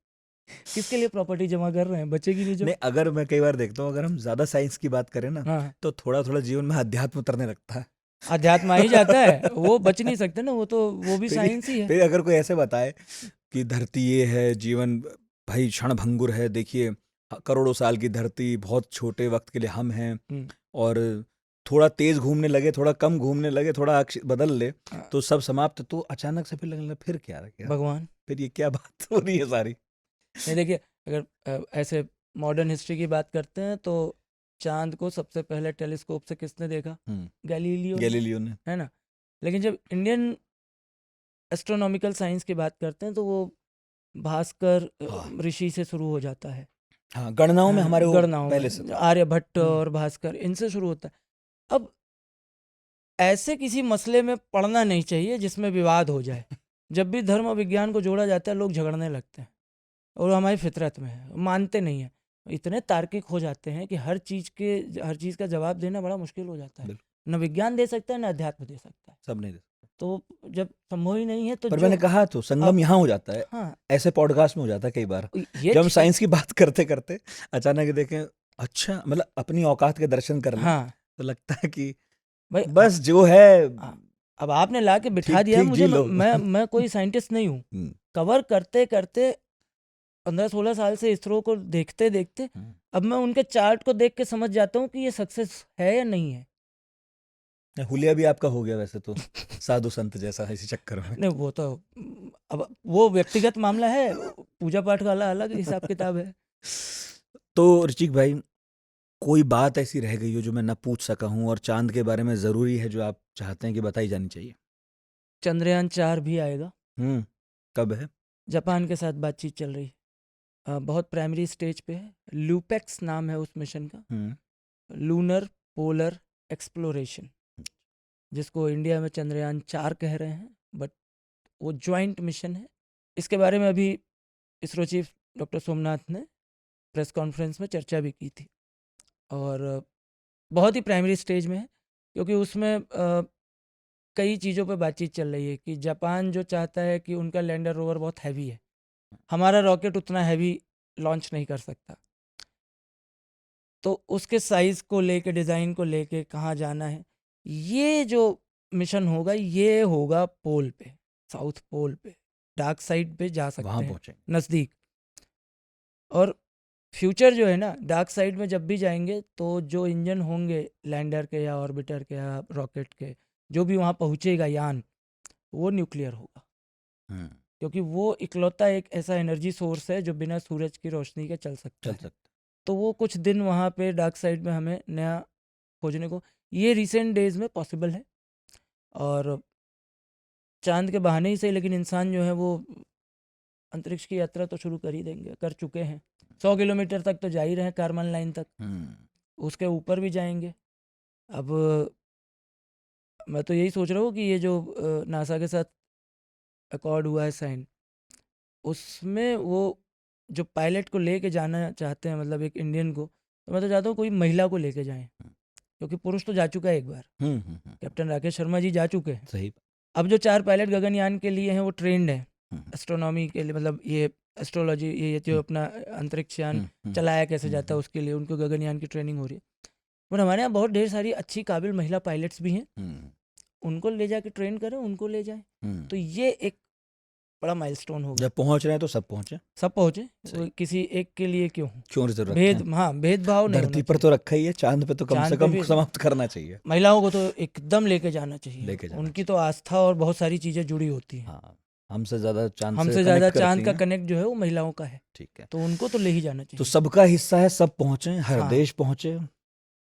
किसके लिए प्रॉपर्टी जमा कर रहे हैं? बचेगी नहीं जो। नहीं, अगर मैं कई बार देखता हूँ, अगर हम ज्यादा साइंस की बात करें ना, हाँ, तो थोड़ा थोड़ा जीवन में अध्यात्म उतरने लगता है। अध्यात्म आ ही जाता है, वो बच नहीं सकते ना, वो भी फिर साइंस ही है। फिर अगर कोई ऐसे बताए कि धरती ये है, जीवन भाई क्षण भंगुर है, देखिए करोड़ों साल की धरती, बहुत छोटे वक्त के लिए हम हैं, हम्म, और थोड़ा तेज घूमने लगे, थोड़ा कम घूमने लगे, थोड़ा अक्ष बदल ले हाँ, तो सब समाप्त, तो अचानक से फिर लगने लगा, फिर क्या रह गया, भगवान। फिर ये क्या बात हो रही है सारी। नहीं देखिए, अगर ऐसे मॉडर्न हिस्ट्री की बात करते हैं तो चांद को सबसे पहले टेलीस्कोप से किसने देखा? गैलीलियो ने, गैलीलियो ने। है ना? लेकिन जब इंडियन एस्ट्रोनॉमिकल साइंस की बात करते हैं तो वो भास्कर हाँ। ऋषि से शुरू हो जाता है। हाँ, गणनाओं में हाँ, हमारे वो गणनाओं पहले में से था। आर्यभट्ट और भास्कर, इनसे शुरू होता है। अब ऐसे किसी मसले में पढ़ना नहीं चाहिए जिसमें विवाद हो जाए। जब भी धर्म और विज्ञान को जोड़ा जाता है लोग झगड़ने लगते हैं, और वो हमारी फितरत में है, मानते नहीं हैं। इतने तार्किक हो जाते हैं कि हर चीज़ का जवाब देना बड़ा मुश्किल हो जाता है। बिल्कुल। न विज्ञान दे सकता है, न अध्यात्म दे सकता है। सब नहीं दे सकते। तो जब संभव ही नहीं है तो पर जो मैंने कहा तो संगम अब यहाँ हो जाता है, हाँ, ऐसे पॉडकास्ट में हो जाता है कई बार, ये जब हम छ- साइंस की बात करते करते अचानक देखें, अच्छा मतलब अपनी औकात के दर्शन कर लें, हाँ तो लगता है कि भाई, बस जो है अब आपने ला के बिठा ठीक दिया है ठीक मुझे। जी लो। मैं कोई साइंटिस्ट नहीं हूँ। हम्म, कवर करते करते 15-16 साल से इसरो को देखते देखते हम्म। अब मैं उनके चार्ट को देख के समझ जाता हूँ कि ये सक्सेस है या नहीं है। हुलिया भी आपका हो गया वैसे तो, साधु संत जैसा इसी चक्कर में। नहीं, वो तो अब वो व्यक्तिगत मामला है, पूजा पाठ वाला अलग हिसाब किताब है। तो ऋचिक भाई, कोई बात ऐसी रह गई हो जो मैं न पूछ सका हूँ और चांद के बारे में ज़रूरी है जो आप चाहते हैं कि बताई जानी चाहिए? चंद्रयान 4 भी आएगा। कब है? जापान के साथ बातचीत चल रही है। बहुत प्राइमरी स्टेज पे है। लूपेक्स नाम है उस मिशन का, लूनर पोलर एक्सप्लोरेशन, जिसको इंडिया में चंद्रयान 4 कह रहे हैं, बट वो ज्वाइंट मिशन है। इसके बारे में अभी इसरो चीफ डॉक्टर सोमनाथ ने प्रेस कॉन्फ्रेंस में चर्चा भी की थी, और बहुत ही प्राइमरी स्टेज में है, क्योंकि उसमें कई चीज़ों पे बातचीत चल रही है कि जापान जो चाहता है कि उनका लैंडर रोवर बहुत हैवी है, हमारा रॉकेट उतना हैवी लॉन्च नहीं कर सकता, तो उसके साइज़ को लेके, डिज़ाइन को लेके कहाँ जाना है। ये जो मिशन होगा ये होगा पोल पे, साउथ पोल पे, डार्क साइड पे जा सकते वहाँ हैं, पहुँचे। नज़दीक। और फ्यूचर जो है ना, डार्क साइड में जब भी जाएंगे तो जो इंजन होंगे लैंडर के या ऑर्बिटर के या रॉकेट के, जो भी वहाँ पहुँचेगा यान, वो न्यूक्लियर होगा, क्योंकि वो इकलौता एक ऐसा एनर्जी सोर्स है जो बिना सूरज की रोशनी के चल सकता है। तो वो कुछ दिन वहाँ पे डार्क साइड में हमें नया खोजने को, ये रिसेंट डेज में पॉसिबल है। और चांद के बहाने ही सही, लेकिन इंसान जो है वो अंतरिक्ष की यात्रा तो शुरू कर ही देंगे, कर चुके हैं। 100 किलोमीटर तक तो जा ही रहे हैं, कारमन लाइन तक, उसके ऊपर भी जाएंगे। अब मैं तो यही सोच रहा हूँ कि ये जो नासा के साथ अकॉर्ड हुआ है साइन, उसमें वो जो पायलट को लेके जाना चाहते हैं, मतलब एक इंडियन को, तो मैं तो चाहता हूँ कोई महिला को लेके जाएं, क्योंकि पुरुष तो जा चुका है एक बार, कैप्टन राकेश शर्मा जी जा चुके हैं। सही। अब जो 4 पायलट गगनयान के लिए हैं वो ट्रेंड है एस्ट्रोनॉमी के लिए, मतलब ये एस्ट्रोलॉजी, ये जो अपना अंतरिक्ष यान चलाया कैसे जाता है उसके लिए उनको गगनयान की ट्रेनिंग हो रही है। पर हमारे यहाँ बहुत ढेर सारी अच्छी काबिल महिला पायलट्स भी हैं, उनको ले जाके ट्रेन करें, उनको ले जाएं, तो ये एक बड़ा माइलस्टोन होगा। जब पहुंच रहे हैं तो सब पहुंचे, सब पहुंचे, किसी एक के लिए क्यों जरूरत है? भेदभाव नहीं, धरती पर तो रखा ही है, चांद पे तो कम से कम समाप्त करना चाहिए। महिलाओं को तो एकदम लेके जाना चाहिए, उनकी तो आस्था और बहुत सारी चीजें जुड़ी होती हैं। हमसे ज्यादा चांद का कनेक्ट जो है वो महिलाओं का है, ठीक है, तो उनको तो ले ही जाना चाहिए। तो सबका हिस्सा है, सब पहुंचे, हर देश पहुंचे,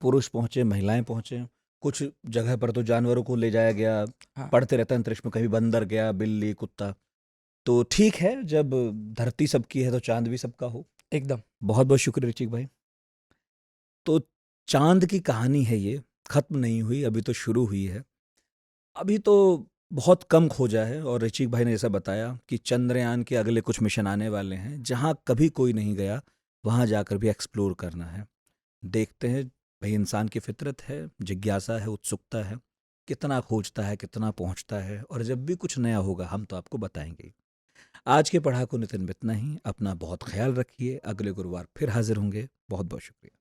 पुरुष पहुंचे, महिलाएं पहुंचे। कुछ जगह पर तो जानवरों को ले जाया गया, पढ़ते रहता है अंतरिक्ष में, कभी बंदर गया, बिल्ली, कुत्ता, तो ठीक है, जब धरती सबकी है तो चांद भी सबका हो। एकदम। बहुत बहुत शुक्रिया ऋचिक भाई। तो चांद की कहानी है, ये खत्म नहीं हुई, अभी तो शुरू हुई है, अभी तो बहुत कम खोजा है। और ऋचिक भाई ने जैसा बताया कि चंद्रयान के अगले कुछ मिशन आने वाले हैं, जहाँ कभी कोई नहीं गया वहाँ जाकर भी एक्सप्लोर करना है। देखते हैं भाई, इंसान की फितरत है, जिज्ञासा है, उत्सुकता है, कितना खोजता है, कितना पहुँचता है, और जब भी कुछ नया होगा हम तो आपको बताएंगे। आज के पढ़ाकू नितिन में इतना ही। अपना बहुत ख्याल रखिए, अगले गुरुवार फिर हाजिर होंगे। बहुत बहुत शुक्रिया।